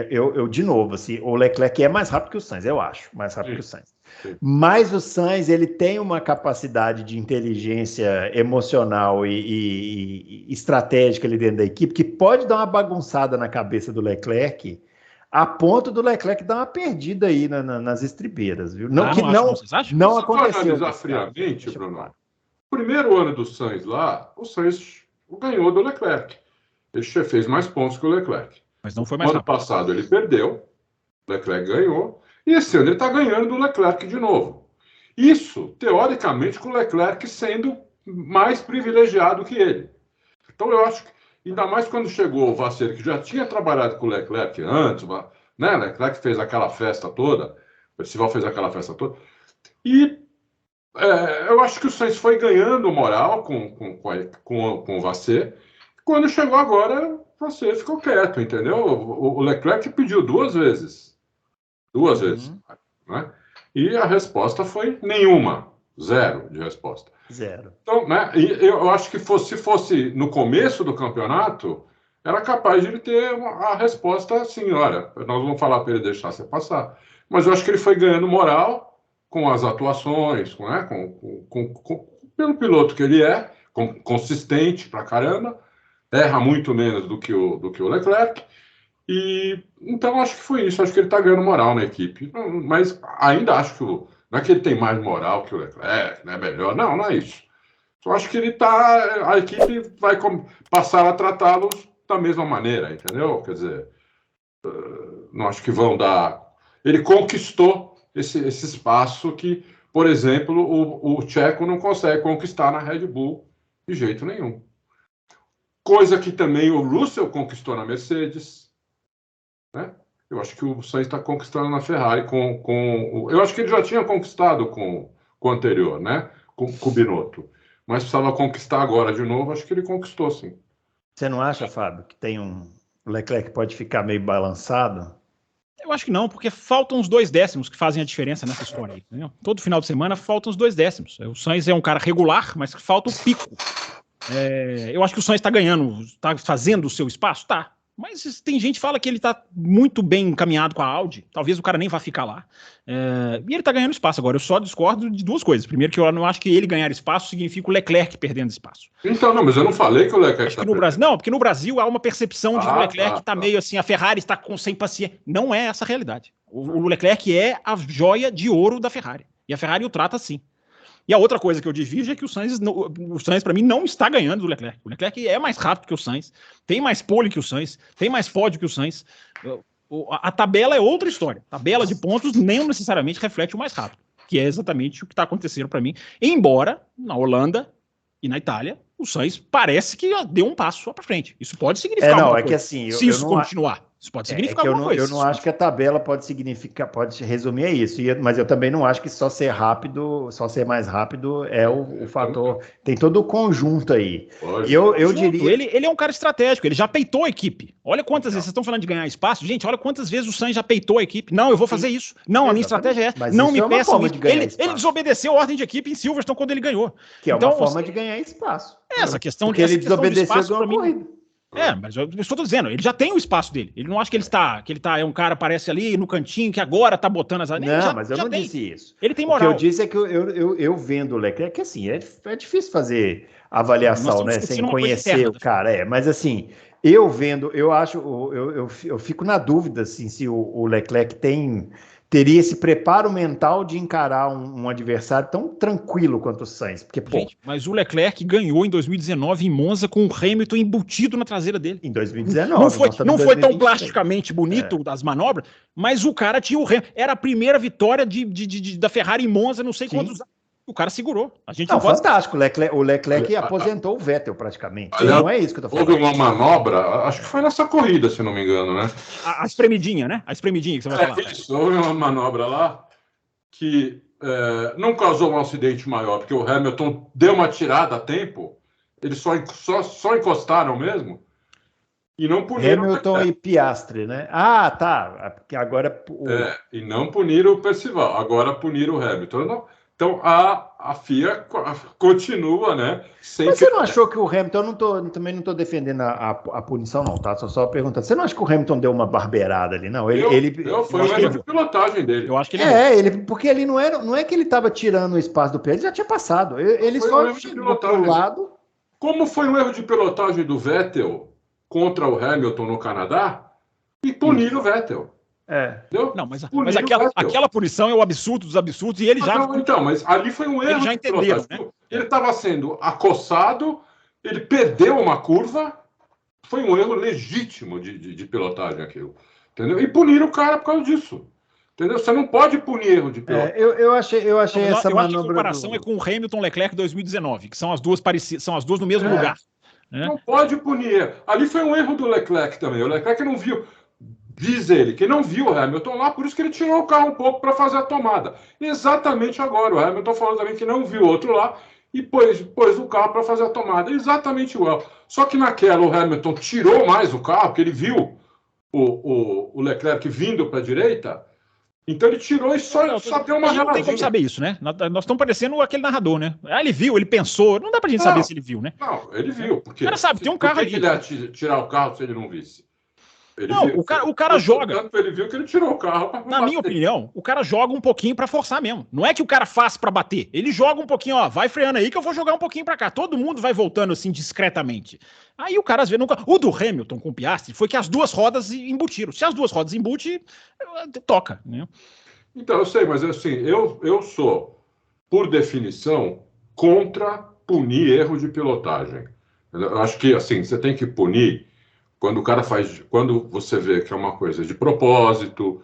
eu de novo, assim, o Leclerc é mais rápido que o Sainz, eu acho, mais rápido que o Sainz. Sim. Mas o Sainz, ele tem uma capacidade de inteligência emocional e estratégica ali dentro da equipe que pode dar uma bagunçada na cabeça do Leclerc, a ponto do Leclerc dar uma perdida aí nas estribeiras, viu? Não aconteceu. Analisar friamente, Bruno. Primeiro ano do Sainz lá, o Sainz ganhou do Leclerc. Ele fez mais pontos que o Leclerc. Mas não foi mais rápido. Ano passado ele perdeu, o Leclerc ganhou, e esse ano ele está ganhando do Leclerc de novo. Isso, teoricamente, com o Leclerc sendo mais privilegiado que ele. Então eu acho que, ainda mais quando chegou o Vasser, que já tinha trabalhado com o Leclerc antes, né? Leclerc fez aquela festa toda, o Percival fez aquela festa toda, e eu acho que o Sainz foi ganhando moral com o Vasseur. Quando chegou agora, você ficou quieto, entendeu? O Leclerc pediu 2 vezes. 2 vezes. Né? E a resposta foi nenhuma. 0 de resposta. 0. Então, né, eu acho que se fosse no começo do campeonato, era capaz de ele ter a resposta assim, olha, nós vamos falar para ele deixar você passar. Mas eu acho que ele foi ganhando moral com as atuações, né, pelo piloto que ele é, consistente pra caramba, erra muito menos do que o Leclerc, e então acho que foi isso, acho que ele está ganhando moral na equipe, mas ainda acho que não é que ele tem mais moral que o Leclerc, né, melhor, não é isso. Eu acho que a equipe vai passar a tratá-los da mesma maneira, entendeu? Quer dizer, não acho que vão dar. Ele conquistou esse espaço que, por exemplo, o Checo não consegue conquistar na Red Bull de jeito nenhum. Coisa que também o Russell conquistou na Mercedes, né? Eu acho que o Sainz está conquistando na Ferrari eu acho que ele já tinha conquistado com o anterior, né? Com o Binotto. Mas precisava conquistar agora de novo, acho que ele conquistou, sim. Você não acha, Fábio, que o Leclerc pode ficar meio balançado? Eu acho que não, porque faltam uns 2 décimos que fazem a diferença nessa história aí. Entendeu? Todo final de semana faltam uns 2 décimos. O Sainz é um cara regular, mas falta o pico. Eu acho que o Sainz está ganhando, está fazendo o seu espaço? Tá. Mas tem gente que fala que ele está muito bem encaminhado com a Audi. Talvez o cara nem vá ficar lá. E ele está ganhando espaço agora. Eu só discordo de 2 coisas. Primeiro, que eu não acho que ele ganhar espaço significa o Leclerc perdendo espaço. Então, não, mas eu não falei que o Leclerc está perdendo. Não, porque no Brasil há uma percepção de que o Leclerc está meio assim, a Ferrari está sem paciência. Não é essa a realidade. O Leclerc é a joia de ouro da Ferrari. E a Ferrari o trata assim. E a outra coisa que eu divido é que o Sainz para mim, não está ganhando do Leclerc. O Leclerc é mais rápido que o Sainz, tem mais pole que o Sainz, tem mais pódio que o Sainz. A tabela é outra história. A tabela de pontos nem necessariamente reflete o mais rápido, que é exatamente o que está acontecendo para mim. Embora, na Holanda e na Itália, o Sainz parece que deu um passo para frente. Isso pode significar alguma coisa. Que assim, se isso continuar. Isso pode significar alguma coisa. Eu não acho que a tabela pode resumir a isso, mas eu também não acho que só ser mais rápido é o fator. Tem todo o conjunto aí. Eu diria. Ele é um cara estratégico, ele já peitou a equipe. Olha quantas vezes vocês estão falando de ganhar espaço. Gente, olha quantas vezes o Sainz já peitou a equipe. Não, eu vou fazer isso. Não, a minha estratégia é essa. Não me peçam isso. Ele desobedeceu a ordem de equipe em Silverstone quando ele ganhou. Que é uma forma de ganhar espaço. Essa questão porque ele desobedeceu a corrida. Mas eu estou dizendo, ele já tem o espaço dele. Ele não acha que ele é um cara, aparece ali no cantinho, que agora tá botando as... Não, mas eu não disse isso. Ele tem moral. O que eu disse é que eu vendo o Leclerc, que assim, é difícil fazer avaliação, né, sem conhecer o cara. Mas assim, eu vendo, eu fico na dúvida assim, se o Leclerc teria esse preparo mental de encarar um adversário tão tranquilo quanto o Sainz. Porque, gente, mas o Leclerc ganhou em 2019 em Monza com o Hamilton embutido na traseira dele. Em 2019. Não foi tão plasticamente bonito das manobras, mas o cara tinha o Hamilton. Era a primeira vitória da Ferrari em Monza, não sei quantos anos. O cara segurou. Fantástico. O Leclerc aposentou o Vettel praticamente. Não é isso que eu tô falando. Houve uma manobra, acho que foi nessa corrida, se não me engano, né? A espremidinha, né? A espremidinha que você vai falar. Isso, houve uma manobra lá que não causou um acidente maior, porque o Hamilton deu uma tirada a tempo, eles só encostaram mesmo e não puniram Hamilton e Piastri, né? Ah, tá. Porque agora... e não puniram o Percival, agora puniram o Hamilton. Então, a FIA continua, né? Mas você não achou que o Hamilton, também não estou defendendo a punição, não, tá? Só perguntando. Você não acha que o Hamilton deu uma barbeirada ali, não? Foi um erro de pilotagem dele. Eu acho que ele porque ele não é que ele estava tirando o espaço do pé, ele já tinha passado. Ele só chegou pro lado. Como foi um erro de pilotagem do Vettel contra o Hamilton no Canadá, e puniram o Vettel. Não, mas aquela punição é o absurdo dos absurdos e ele já... mas ali foi um erro. Ele já entendeu, né? Ele estava sendo acossado, ele perdeu uma curva, foi um erro legítimo de pilotagem aquilo, entendeu? E puniram o cara por causa disso, entendeu? Você não pode punir erro de pilotagem. Eu achei essa manobra... Eu acho que a comparação é com o Hamilton Leclerc 2019, que são as duas parecidas, são as duas no mesmo lugar. Não pode punir. Ali foi um erro do Leclerc também. O Leclerc não viu... Diz ele que não viu o Hamilton lá, por isso que ele tirou o carro um pouco para fazer a tomada. Exatamente agora. O Hamilton falou também que não viu outro lá e pôs o carro para fazer a tomada. Exatamente igual. Só que naquela o Hamilton tirou mais o carro, porque ele viu o Leclerc vindo para a direita. Então ele tirou e só deu uma reladinha. Não tem como saber isso, né? Nós estamos parecendo aquele narrador, né? Ele viu, ele pensou. Não dá pra gente saber se ele viu, né? Não, ele viu. Porque, o cara sabe, tem um carro ali. Por que ele ia tirar o carro se ele não visse? O cara joga. Portanto, ele viu que ele tirou o carro. Na minha opinião, o cara joga um pouquinho pra forçar mesmo. Não é que o cara faz pra bater. Ele joga um pouquinho, ó, vai freando aí que eu vou jogar um pouquinho pra cá. Todo mundo vai voltando assim discretamente. Aí o cara às vezes nunca. O do Hamilton com o Piastri foi que as duas rodas embutiram. Se as duas rodas embutem, toca, né? Então, eu sei, mas assim, eu sou, por definição, contra punir erro de pilotagem. Eu acho que assim, você tem que punir quando o cara faz, quando você vê que é uma coisa de propósito,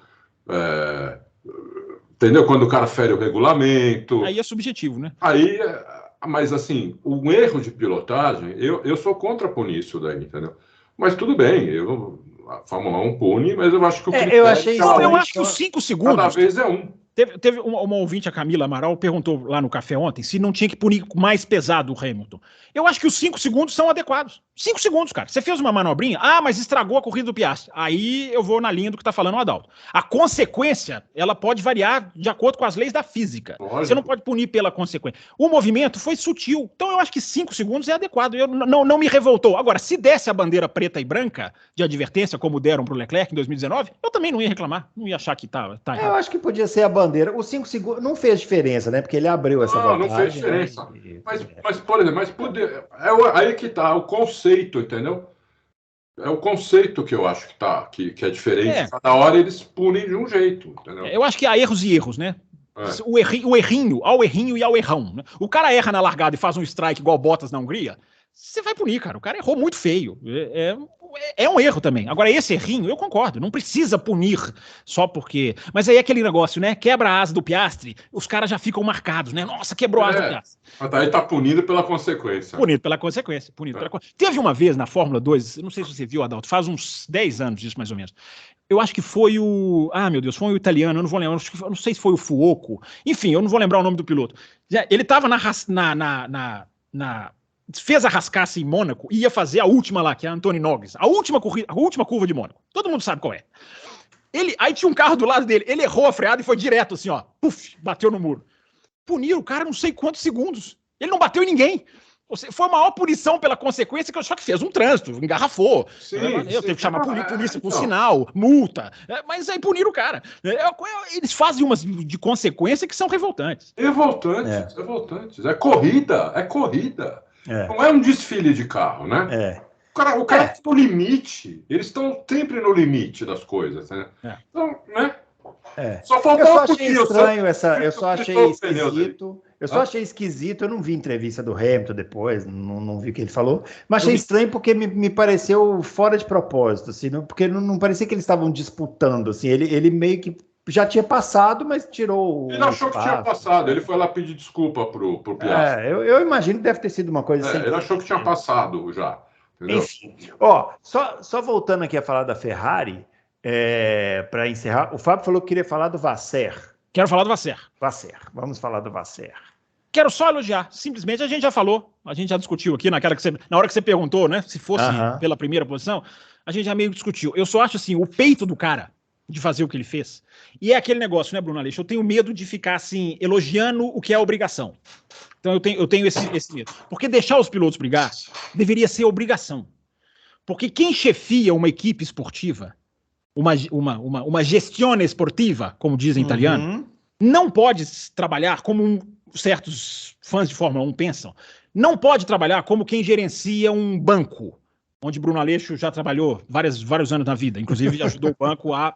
entendeu? Quando o cara fere o regulamento. Aí é subjetivo, né? Aí, mas assim, um erro de pilotagem, eu sou contra punir isso daí, entendeu? Mas tudo bem, a Fórmula 1 pune, mas eu acho que o eu acho que os 5 segundos. Cada vez é um. Teve uma ouvinte, a Camila Amaral, perguntou lá no café ontem se não tinha que punir mais pesado o Hamilton. Eu acho que os 5 segundos são adequados. 5 segundos, cara. Você fez uma manobrinha, mas estragou a corrida do Piastri. Aí eu vou na linha do que tá falando o Adalto. A consequência, ela pode variar de acordo com as leis da física. Lógico. Você não pode punir pela consequência. O movimento foi sutil. Então eu acho que 5 segundos é adequado. Eu não me revoltou. Agora, se desse a bandeira preta e branca de advertência, como deram pro Leclerc em 2019, eu também não ia reclamar. Não ia achar que tá errado. Eu acho que podia ser a bandeira. Os 5 segundos não fez diferença, né? Porque ele abriu essa vantagem. Não fez diferença. Né? Mas, por exemplo, aí que tá o conceito, entendeu? É o conceito que eu acho que é diferente. Cada hora eles punem de um jeito, entendeu? Eu acho que há erros e erros, né? O errinho, ao errinho e ao errão. Né? O cara erra na largada e faz um strike igual Bottas na Hungria, você vai punir, cara. O cara errou muito feio. É um erro também. Agora, esse errinho, eu concordo. Não precisa punir só porque... Mas aí é aquele negócio, né? Quebra a asa do Piastri, os caras já ficam marcados, né? Nossa, quebrou a asa do Piastri. Mas aí tá punido pela consequência. Punido pela consequência. Teve uma vez na Fórmula 2, não sei se você viu, Adalto, faz uns 10 anos disso, mais ou menos. Eu acho que foi o... meu Deus, foi o italiano, eu não vou lembrar. Eu não sei se foi o Fuoco. Enfim, eu não vou lembrar o nome do piloto. Ele tava fez a rascaça em Mônaco e ia fazer a última lá, que é a Antoni Nogues. A última curva de Mônaco. Todo mundo sabe qual é. Aí tinha um carro do lado dele. Ele errou a freada e foi direto assim, ó. Puf, bateu no muro. Puniram o cara não sei quantos segundos. Ele não bateu em ninguém. Foi a maior punição pela consequência que eu só que fez um trânsito, engarrafou. Eu tenho que chamar a polícia por sinal, multa. Mas aí puniram o cara. Eles fazem umas de consequência que são revoltantes. Revoltantes. É corrida. Não é um desfile de carro, né? O cara tá no limite. Eles estão sempre no limite das coisas, né? Então, né? Só faltava eu só achei esquisito. Achei esquisito. Eu não vi entrevista do Hamilton depois, não vi o que ele falou. Mas achei estranho porque me pareceu fora de propósito, assim, porque não parecia que eles estavam disputando, assim. Ele meio que já tinha passado, mas tirou. Ele achou que tinha passado. Ele foi lá pedir desculpa pro Piastri. Eu imagino que deve ter sido uma coisa assim. Ele achou que tinha passado já. Entendeu? Enfim, só voltando aqui a falar da Ferrari, para encerrar, o Fábio falou que queria falar do Vasser. Quero falar do Vasser. Vamos falar do Vasser. Quero só elogiar. Simplesmente a gente já falou, a gente já discutiu aqui na hora que você perguntou, né? Se fosse pela primeira posição, a gente já meio discutiu. Eu só acho assim, o peito do cara de fazer o que ele fez. E é aquele negócio, né, Bruno Aleixo? Eu tenho medo de ficar assim, elogiando o que é obrigação. Então eu tenho esse medo. Porque deixar os pilotos brigar deveria ser obrigação. Porque quem chefia uma equipe esportiva, uma gestione esportiva, como dizem em italiano, não pode trabalhar como certos fãs de Fórmula 1 pensam. Não pode trabalhar como quem gerencia um banco, onde Bruno Aleixo já trabalhou vários anos na vida, inclusive ajudou o banco a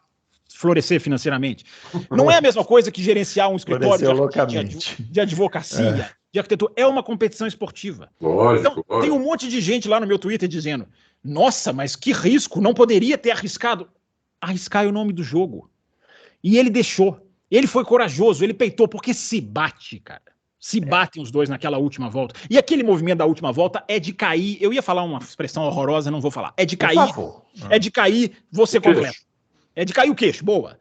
florescer financeiramente. Não é a mesma coisa que gerenciar um escritório de advocacia, de arquitetura. É uma competição esportiva. Lógico. Tem um monte de gente lá no meu Twitter dizendo: nossa, mas que risco, não poderia ter arriscado. Arriscar é o nome do jogo. E ele deixou. Ele foi corajoso, ele peitou, porque se bate, cara. Se batem os dois naquela última volta. E aquele movimento da última volta é de cair. Eu ia falar uma expressão horrorosa, não vou falar. É de cair. É de cair, você completa. É de cair o queixo, boa.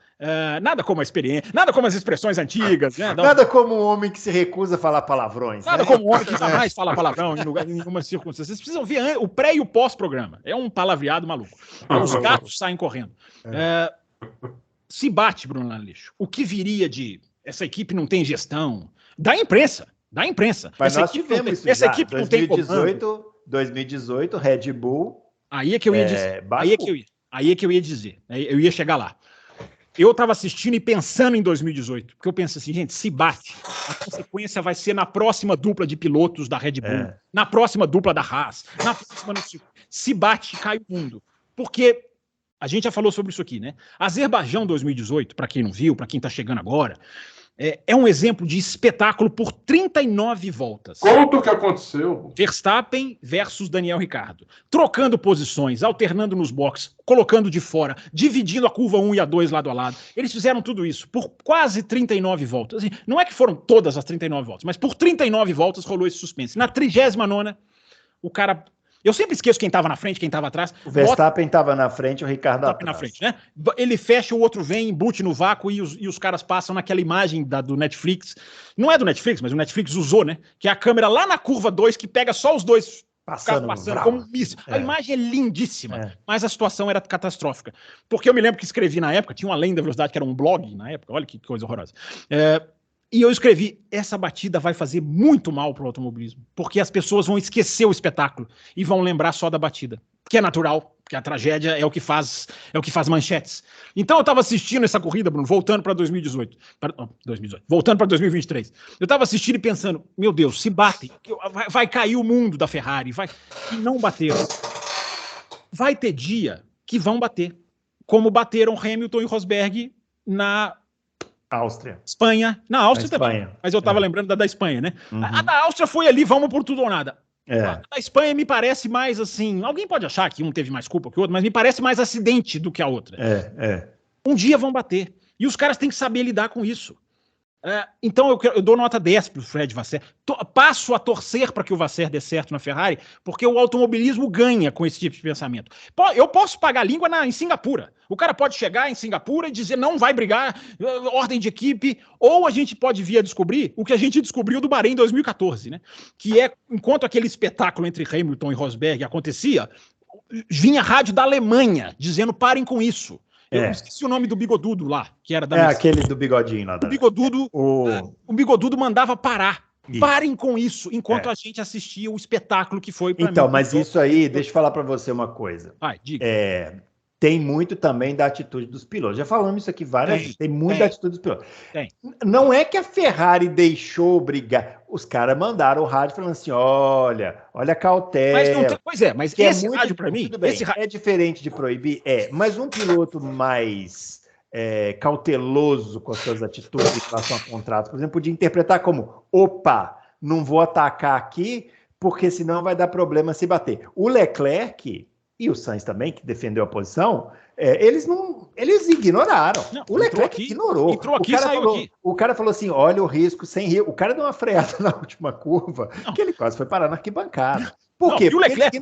Nada como a experiência, nada como as expressões antigas. Né? Nada como um homem que se recusa a falar palavrões. Nada como um homem que jamais fala palavrão em nenhuma circunstância. Vocês precisam ver o pré e o pós-programa. É um palavreado maluco. Os gatos saem correndo. Se bate, Bruno Lanalixo. O que viria de essa equipe não tem gestão? Da imprensa. Mas nós tivemos isso essa já. equipe não tem 2018, Red Bull. Aí é que eu ia dizer. Aí é que eu ia dizer. Eu ia chegar lá. Eu estava assistindo e pensando em 2018, porque eu penso assim, gente, se bate, a consequência vai ser na próxima dupla de pilotos da Red Bull, na próxima dupla da Haas, na próxima... Se bate, cai o mundo. Porque a gente já falou sobre isso aqui, né? Azerbaijão 2018, para quem não viu, para quem está chegando agora, é um exemplo de espetáculo por 39 voltas. Conta o que aconteceu. Verstappen versus Daniel Ricciardo. Trocando posições, alternando nos boxes, colocando de fora, dividindo a curva 1 e a 2 lado a lado. Eles fizeram tudo isso por quase 39 voltas. Assim, não é que foram todas as 39 voltas, mas por 39 voltas rolou esse suspense. Na 39ª, o cara... Eu sempre esqueço quem estava na frente, quem estava atrás. O Verstappen estava na frente, o Ricardo atrás. Na frente, né? Ele fecha, o outro vem, embute no vácuo e os caras passam naquela imagem do Netflix. Não é do Netflix, mas o Netflix usou, né? Que é a câmera lá na curva 2 que pega só os dois passando como um míssil. A imagem é lindíssima, mas a situação era catastrófica. Porque eu me lembro que escrevi na época, tinha uma Além da Velocidade, que era um blog na época, olha que coisa horrorosa. E eu escrevi, essa batida vai fazer muito mal para o automobilismo, porque as pessoas vão esquecer o espetáculo e vão lembrar só da batida, que é natural, porque a tragédia é o que faz manchetes. Então eu estava assistindo essa corrida, Bruno, voltando para 2018, voltando para 2023. Eu estava assistindo e pensando, meu Deus, se batem, vai cair o mundo da Ferrari, e não bateram. Vai ter dia que vão bater, como bateram Hamilton e Rosberg na Áustria. Espanha. Na Áustria também. Mas eu estava lembrando da Espanha, né? Uhum. A da Áustria foi ali, vamos por tudo ou nada. A da Espanha me parece mais assim... Alguém pode achar que um teve mais culpa que o outro, mas me parece mais acidente do que a outra. Um dia vão bater. E os caras têm que saber lidar com isso. Então eu dou nota 10 para o Fred Vasseur. Passo a torcer para que o Vasseur dê certo na Ferrari, porque o automobilismo ganha com esse tipo de pensamento. Eu posso pagar língua em Singapura. O cara pode chegar em Singapura e dizer não vai brigar, ordem de equipe, ou a gente pode vir a descobrir o que a gente descobriu do Bahrein em 2014, né? Que enquanto aquele espetáculo entre Hamilton e Rosberg acontecia, vinha rádio da Alemanha dizendo parem com isso. Eu esqueci o nome do bigodudo lá, que era da aquele do bigodinho lá. O bigodudo mandava parar. Isso. Parem com isso, enquanto a gente assistia o espetáculo que foi para mim. Então, mas isso aí, deixa eu falar para você uma coisa. Diga. Tem muito também da atitude dos pilotos. Já falamos isso aqui várias vezes. Tem muito da atitude dos pilotos. Não é que a Ferrari deixou brigar. Os caras mandaram o rádio falando assim, olha a cautela. Mas não tem, mas esse rádio para mim... É diferente de proibir? Mas um piloto mais cauteloso com as suas atitudes em relação a contratos, por exemplo, podia interpretar como, opa, não vou atacar aqui, porque senão vai dar problema se bater. O Leclerc... E o Sainz também, que defendeu a posição, eles ignoraram. Não, o Leclerc ignorou. O cara falou assim, olha o risco sem rir. O cara deu uma freada na última curva, que ele quase foi parar na arquibancada. Por quê? O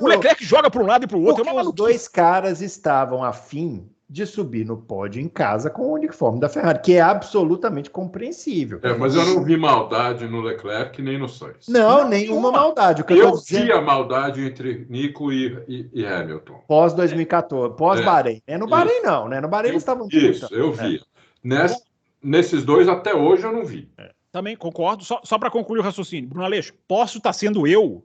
Leclerc joga para um lado e para o outro. Porque os dois caras estavam afim de subir no pódio em casa com o uniforme da Ferrari, que é absolutamente compreensível. Mas eu não vi maldade no Leclerc nem no Sainz. Não, nenhuma maldade. Eu vi a maldade entre Nico e Hamilton. Pós 2014, pós Bahrein. No Bahrein não, né? No Bahrein eles estavam... Isso, eu vi. Nesses dois até hoje eu não vi. Também concordo. Só para concluir o raciocínio. Bruno Aleixo, posso estar sendo eu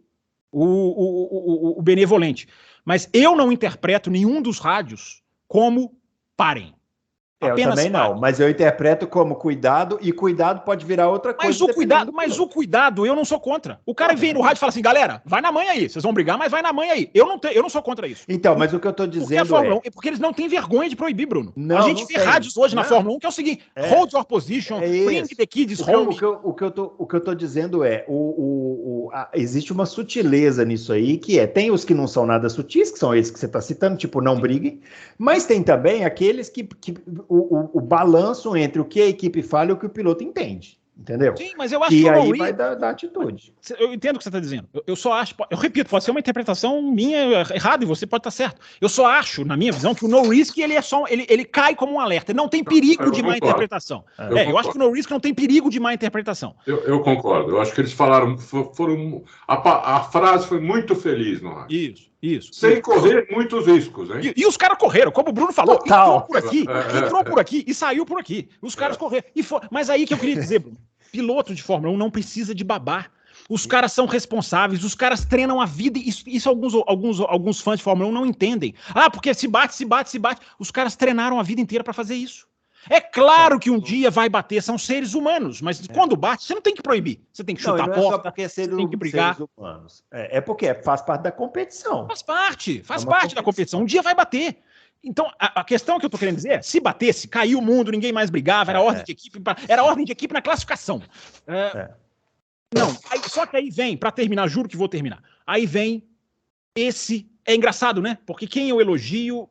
o benevolente, mas eu não interpreto nenhum dos rádios como parem. Eu também não, mas eu interpreto como cuidado, e cuidado pode virar outra coisa. Mas o cuidado eu não sou contra. O cara vem no rádio e fala assim, galera, vai na manha aí, vocês vão brigar, mas vai na manha aí. Eu não sou contra isso. Então, mas o que eu tô dizendo porque eles não têm vergonha de proibir, Bruno. A gente vê rádios hoje na Fórmula 1 que é o seguinte, hold your position, bring the kids home. O que eu tô dizendo existe uma sutileza nisso aí, tem os que não são nada sutis, que são esses que você tá citando, tipo, não briguem, mas tem também aqueles que o balanço entre o que a equipe fala e o que o piloto entende. Entendeu? Sim, mas eu acho que aí vai dar atitude. Eu entendo o que você está dizendo. Eu só acho, eu repito, pode ser uma interpretação minha errada e você pode estar certo. Eu só acho, na minha visão, que o no risk ele cai como um alerta. Não tem perigo de má interpretação. Eu acho que o no risk não tem perigo de má interpretação. Eu concordo. Eu acho que eles falaram, a frase foi muito feliz no rádio. Isso. Sem correr muitos riscos, hein? E os caras correram, como o Bruno falou, entrou por aqui e saiu por aqui. Os caras correram. Mas aí que eu queria dizer, Bruno, piloto de Fórmula 1 não precisa de babá. Os caras são responsáveis, os caras treinam a vida, e isso alguns fãs de Fórmula 1 não entendem. Porque se bate. Os caras treinaram a vida inteira para fazer isso. É claro que um dia vai bater, são seres humanos, mas quando bate, você não tem que proibir. Você tem que chutar a porta, você tem que brigar. Humanos. Porque faz parte da competição. Faz parte da competição. Um dia vai bater. Então, a questão que eu tô querendo dizer é, se batesse, caiu o mundo, ninguém mais brigava, era ordem de equipe na classificação. Não, só que aí vem, para terminar, juro que vou terminar, aí vem é engraçado, né? Porque quem eu elogio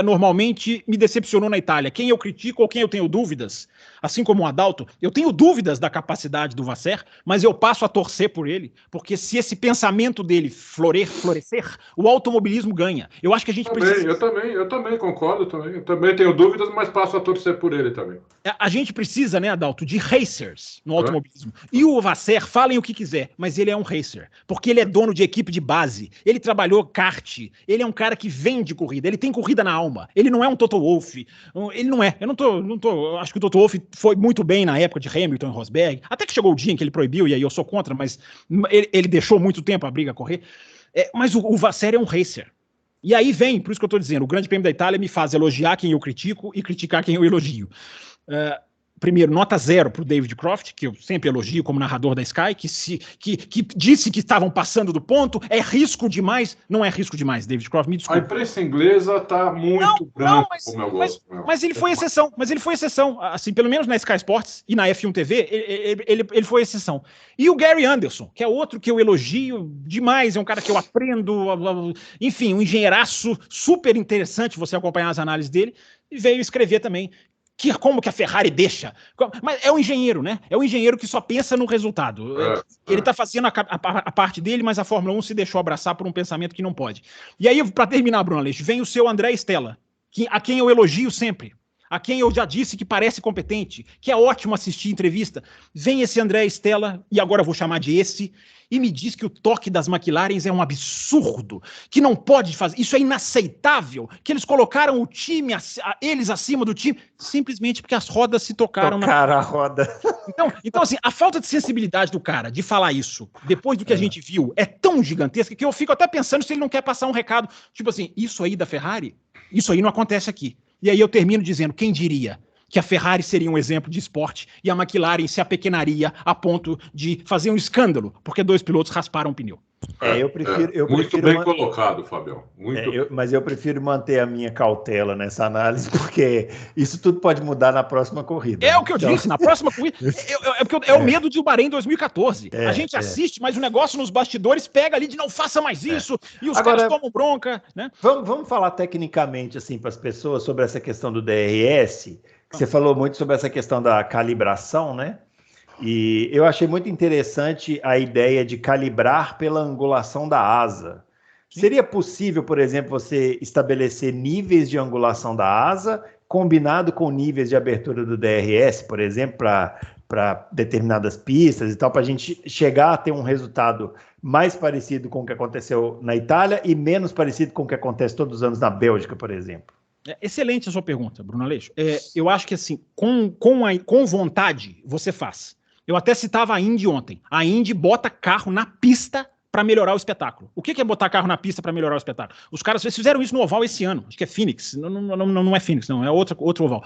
normalmente me decepcionou na Itália. Quem eu critico ou quem eu tenho dúvidas, assim como o Adalto, eu tenho dúvidas da capacidade do Vasser, mas eu passo a torcer por ele, porque se esse pensamento dele florescer, o automobilismo ganha. Eu acho que a gente precisa... Eu também concordo também. Eu também tenho dúvidas, mas passo a torcer por ele também. A gente precisa, né, Adalto, de racers no automobilismo. E o Vasser, falem o que quiser, mas ele é um racer, porque ele é dono de equipe de base, ele trabalhou kart, ele é um cara que vende corrida, ele tem corrida na alma, ele não é um Toto Wolff, ele não é, eu acho que o Toto Wolff foi muito bem na época de Hamilton e Rosberg, até que chegou o dia em que ele proibiu, e aí eu sou contra, mas ele deixou muito tempo a briga correr, mas o Vasser é um racer. E aí vem, por isso que eu estou dizendo, o Grande Prêmio da Itália me faz elogiar quem eu critico e criticar quem eu elogio. Primeiro, nota 0 para o David Croft, que eu sempre elogio como narrador da Sky, que disse que estavam passando do ponto, é risco demais. Não é risco demais, David Croft, me desculpa. A imprensa inglesa está muito branca, como eu gosto. Mas ele foi exceção, assim, pelo menos na Sky Sports e na F1 TV, ele foi exceção. E o Gary Anderson, que é outro que eu elogio demais, é um cara que eu aprendo, enfim, um engenheiraço super interessante você acompanhar as análises dele, e veio escrever também como que a Ferrari deixa. Mas é um engenheiro, né? É um engenheiro que só pensa no resultado. Ele está fazendo a parte dele, mas a Fórmula 1 se deixou abraçar por um pensamento que não pode. E aí, para terminar, Bruno Aleixo, vem o seu André Stella, a quem eu elogio sempre, a quem eu já disse que parece competente, que é ótimo assistir entrevista. Vem esse André Stella, e agora eu vou chamar de esse, e me diz que o toque das McLarens é um absurdo, que não pode fazer, isso é inaceitável, que eles colocaram o time, eles acima do time, simplesmente porque as rodas se tocaram. A roda. Então, assim, a falta de sensibilidade do cara de falar isso, depois do que a gente viu, é tão gigantesca que eu fico até pensando se ele não quer passar um recado, tipo assim, isso aí da Ferrari, isso aí não acontece aqui. E aí eu termino dizendo, quem diria que a Ferrari seria um exemplo de esporte e a McLaren se apequenaria a ponto de fazer um escândalo, porque 2 pilotos rasparam o pneu. Muito bem colocado, Fabião. Mas eu prefiro manter a minha cautela nessa análise, porque isso tudo pode mudar na próxima corrida. É o que eu disse, na próxima corrida. É o medo de o Bahrein 2014. A gente assiste, mas o negócio nos bastidores pega ali de não faça mais isso, e os caras tomam bronca. Né? Vamos falar tecnicamente assim, para as pessoas sobre essa questão do DRS. Você falou muito sobre essa questão da calibração, né? E eu achei muito interessante a ideia de calibrar pela angulação da asa. Sim. Seria possível, por exemplo, você estabelecer níveis de angulação da asa combinado com níveis de abertura do DRS, por exemplo, para determinadas pistas e tal, para a gente chegar a ter um resultado mais parecido com o que aconteceu na Itália e menos parecido com o que acontece todos os anos na Bélgica, por exemplo? Excelente a sua pergunta, Bruno Aleixo. Eu acho que assim, com vontade, você faz. Eu até citava a Indy ontem. A Indy bota carro na pista para melhorar o espetáculo. O que é botar carro na pista para melhorar o espetáculo? Os caras fizeram isso no oval esse ano. Acho que é Phoenix. Não é Phoenix, não. É outro oval.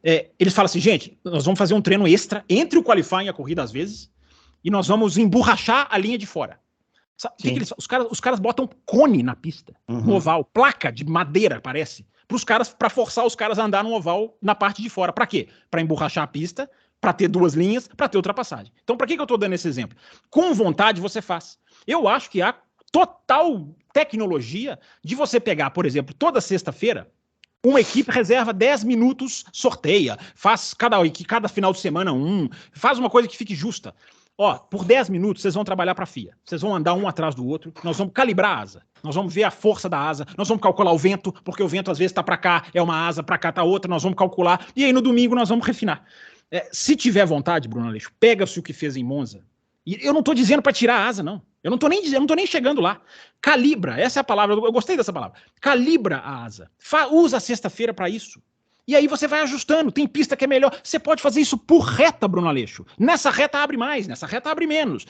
Eles falam assim, gente, nós vamos fazer um treino extra entre o qualifying e a corrida às vezes e nós vamos emborrachar a linha de fora. Sabe, os caras botam cone na pista, no oval, placa de madeira, parece, para forçar os caras a andar no oval na parte de fora. Para quê? Para emborrachar a pista, para ter 2 linhas, para ter ultrapassagem. Então, para que eu estou dando esse exemplo? Com vontade você faz. Eu acho que há total tecnologia de você pegar, por exemplo, toda sexta-feira, Uma equipe reserva 10 minutos, sorteia, faz cada final de semana faz uma coisa que fique justa. Ó, por 10 minutos vocês vão trabalhar para a FIA. Vocês vão andar um atrás do outro, nós vamos calibrar a asa, nós vamos ver a força da asa, nós vamos calcular o vento, porque o vento às vezes está para cá, é uma asa, para cá está outra, nós vamos calcular, e aí no domingo nós vamos refinar. Se tiver vontade, Bruno Aleixo, pega-se o que fez em Monza, e eu não estou dizendo para tirar a asa, não. Eu não tô nem chegando lá. Calibra, essa é a palavra, eu gostei dessa palavra. Calibra a asa. Usa a sexta-feira para isso. E aí você vai ajustando. Tem pista que é melhor. Você pode fazer isso por reta, Bruno Aleixo. Nessa reta abre mais, nessa reta abre menos.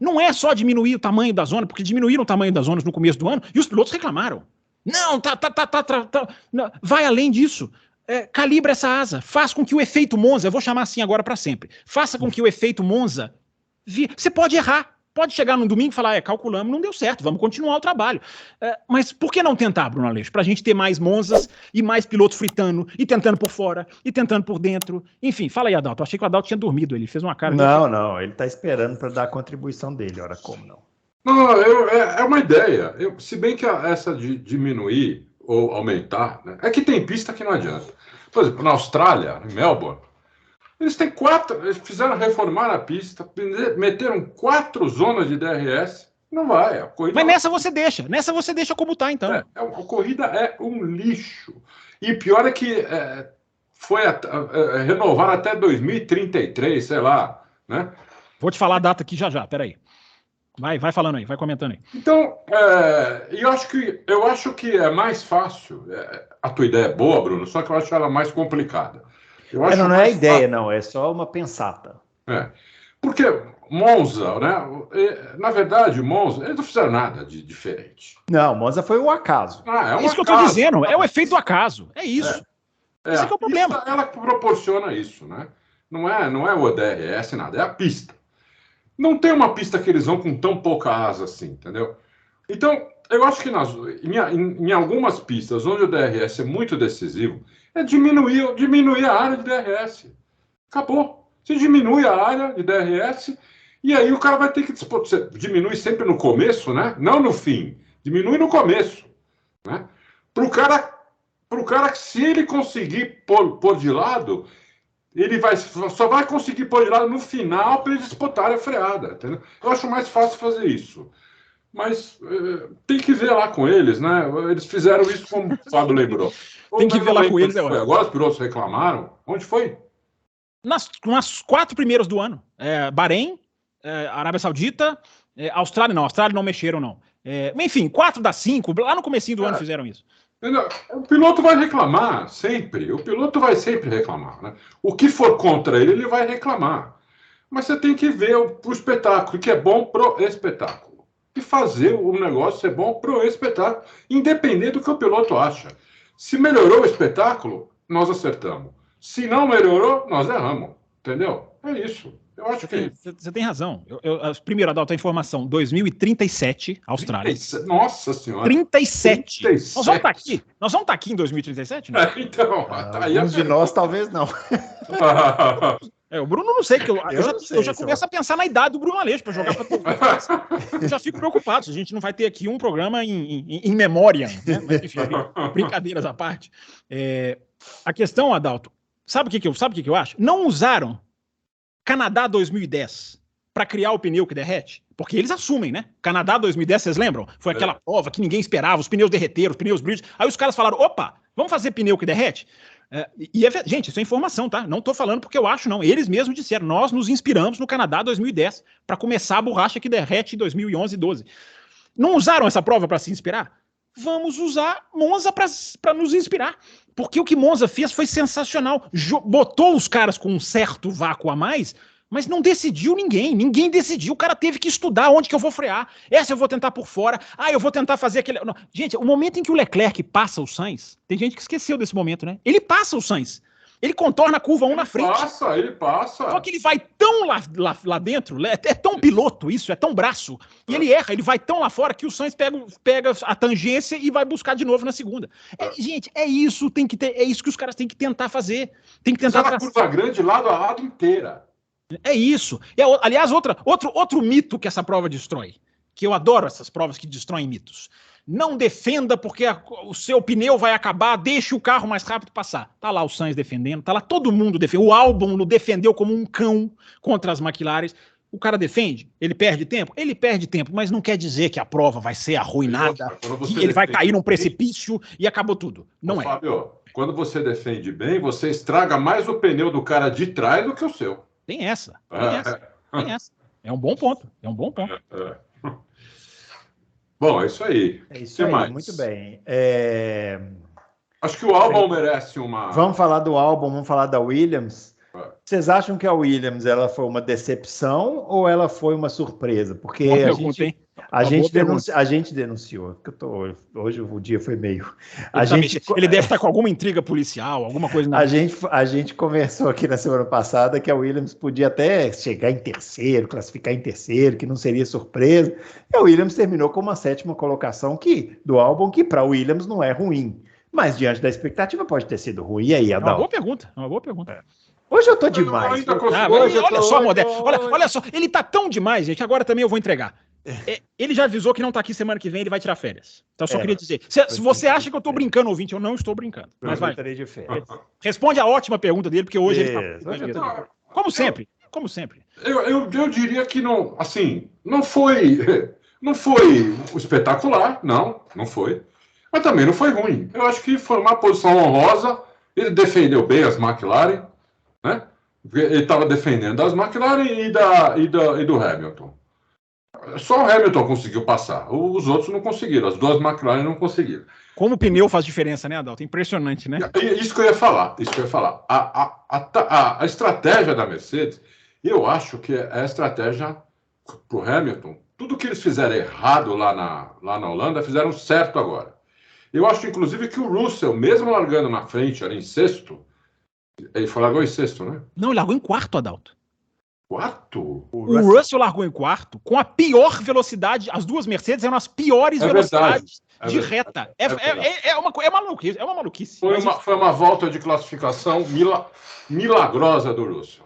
Não é só diminuir o tamanho da zona, porque diminuíram o tamanho das zonas no começo do ano e os pilotos reclamaram. Não, não, vai além disso. Calibra essa asa. Faz com que o efeito Monza, eu vou chamar assim agora para sempre, faça com que o efeito Monza... Você pode errar. Pode chegar no domingo e falar, calculamos, não deu certo, vamos continuar o trabalho. Mas por que não tentar, Bruno Aleixo? Para a gente ter mais Monzas e mais pilotos fritando, e tentando por fora, e tentando por dentro. Enfim, fala aí, Adalto. Eu achei que o Adalto tinha dormido, ele fez uma cara... Não, ele está esperando para dar a contribuição dele. Ora, como não? Não, é uma ideia. Se bem que essa de diminuir ou aumentar, né, é que tem pista que não adianta. Por exemplo, na Austrália, em Melbourne, eles fizeram reformar a pista, meteram 4 zonas de DRS, não vai. A corrida Mas nessa você deixa como tá, então. A corrida é um lixo. E pior é que foi renovar até 2033, sei lá, né? Vou te falar a data aqui já, peraí. Vai falando aí, vai comentando aí. Então, eu acho que é mais fácil. A tua ideia é boa, Bruno, só que eu acho ela mais complicada. Não é ideia, não, é só uma pensata. Porque Monza, né? Na verdade, Monza, eles não fizeram nada de diferente. Não, Monza foi um acaso. É isso que eu estou dizendo, é o efeito do acaso. É isso. Esse é o problema. Ela proporciona isso, né? Não é o DRS, nada, é a pista. Não tem uma pista que eles vão com tão pouca asa assim, entendeu? Então, eu acho que em algumas pistas onde o DRS é muito decisivo, diminuir a área de DRS. Acabou. Você diminui a área de DRS e aí o cara vai ter que disputar. Você diminui sempre no começo, né? Não no fim. Diminui no começo, né? Pro cara que se ele conseguir pôr de lado, ele só vai conseguir pôr de lado no final para eles disputarem a freada, entendeu? Eu acho mais fácil fazer isso. Mas tem que ver lá com eles, né? Eles fizeram isso como o Fábio lembrou. Tem que ver lá com eles. Agora os pilotos reclamaram. Onde foi? Nas 4 primeiras do ano. Bahrein, Arábia Saudita, Austrália não mexeram, não. Enfim, 4 das 5, lá no comecinho do ano fizeram isso. O piloto vai reclamar, sempre. O piloto vai sempre reclamar, né? O que for contra ele vai reclamar. Mas você tem que ver o espetáculo, que é bom pro espetáculo. E fazer o negócio ser bom pro espetáculo, independente do que o piloto acha. Se melhorou o espetáculo, nós acertamos. Se não melhorou, nós erramos. Entendeu? É isso. Eu acho que... Você tem razão. Primeiro, Adalto, a informação. 2037, Austrália. Nossa Senhora. 37. Nós vamos estar aqui em 2037? Né? Então, alguns de nós talvez não. O Bruno não sei, que eu já começo a pensar na idade do Bruno Aleixo para jogar para todo mundo. Eu já fico preocupado se a gente não vai ter aqui um programa em memória, né? Mas, enfim, brincadeiras à parte. A questão, Adalto, sabe o que eu acho? Não usaram Canadá 2010 para criar o pneu que derrete? Porque eles assumem, né? Canadá 2010, vocês lembram? Foi aquela prova que ninguém esperava, os pneus derreteram, os pneus brilham. Aí os caras falaram, opa, vamos fazer pneu que derrete? Gente, isso é informação, tá? Não tô falando porque eu acho, não. Eles mesmos disseram, nós nos inspiramos no Canadá 2010 para começar a borracha que derrete em 2011 e 12. Não usaram essa prova para se inspirar? Vamos usar Monza para nos inspirar. Porque o que Monza fez foi sensacional. Botou os caras com um certo vácuo a mais, mas não decidiu ninguém. Ninguém decidiu. O cara teve que estudar onde que eu vou frear. Essa eu vou tentar por fora. Eu vou tentar fazer aquele... Não. Gente, o momento em que o Leclerc passa o Sainz, tem gente que esqueceu desse momento, né? Ele passa o Sainz. Ele contorna a curva 1 na frente. Ele passa. Só que ele vai tão lá dentro, é tão piloto isso, é tão braço, e ele erra, ele vai tão lá fora que o Sainz pega a tangência e vai buscar de novo na segunda. Gente, é isso que os caras têm que tentar fazer. Tem que tentar a curva grande lado a lado inteira. É isso. Aliás, outro mito que essa prova destrói, que eu adoro essas provas que destroem mitos. não defenda porque o seu pneu vai acabar, deixe o carro mais rápido passar. Tá lá o Sainz defendendo, tá lá todo mundo defendendo. O Albon defendeu como um cão contra as McLaren. O cara defende, ele perde tempo? Ele perde tempo, mas não quer dizer que a prova vai ser arruinada, que ele vai cair num precipício e acabou tudo. Não é. Fábio, quando você defende bem, você estraga mais o pneu do cara de trás do que o seu. Tem essa. É um bom ponto. Bom, é isso aí. É isso aí, mais? Muito bem. Acho que o Albon merece uma... Vamos falar do Albon, vamos falar da Williams. Vocês acham que a Williams ela foi uma decepção ou ela foi uma surpresa? Porque a gente denunciou. Hoje o dia foi meio... Ele deve estar com alguma intriga policial, alguma coisa... A gente conversou aqui na semana passada que a Williams podia até chegar em terceiro, classificar em terceiro, que não seria surpresa. E a Williams terminou com uma 7ª colocação do Albon, que para a Williams não é ruim. Mas diante da expectativa pode ter sido ruim. E aí, Adalto? É uma boa pergunta. Hoje eu tô demais. Olha só, ele tá tão demais, gente, agora também eu vou entregar. Ele já avisou que não tá aqui semana que vem, ele vai tirar férias. Então eu só queria dizer, se você acha que eu tô brincando, ouvinte, eu não estou brincando. Mas vai. De férias. Responde a ótima pergunta dele, porque hoje ele tá... Como sempre. Eu diria que não, assim, não foi espetacular, não foi. Mas também não foi ruim. Eu acho que foi uma posição honrosa, ele defendeu bem as McLaren, né? Ele estava defendendo as McLaren e do Hamilton. Só o Hamilton conseguiu passar. Os outros não conseguiram. As duas McLaren não conseguiram. Como o pneu faz diferença, né, Adalto? Impressionante, né? Isso que eu ia falar. A estratégia da Mercedes, eu acho que é a estratégia para o Hamilton. Tudo que eles fizeram errado lá na Holanda, fizeram certo agora. Eu acho, inclusive, que o Russell, mesmo largando na frente, ali em sexto, ele largou em sexto, né? Não, ele largou em quarto, Adalto. Quarto? O Russell largou em quarto, com a pior velocidade. As duas Mercedes eram as piores velocidades de reta. É uma maluquice. Foi uma volta de classificação milagrosa do Russell.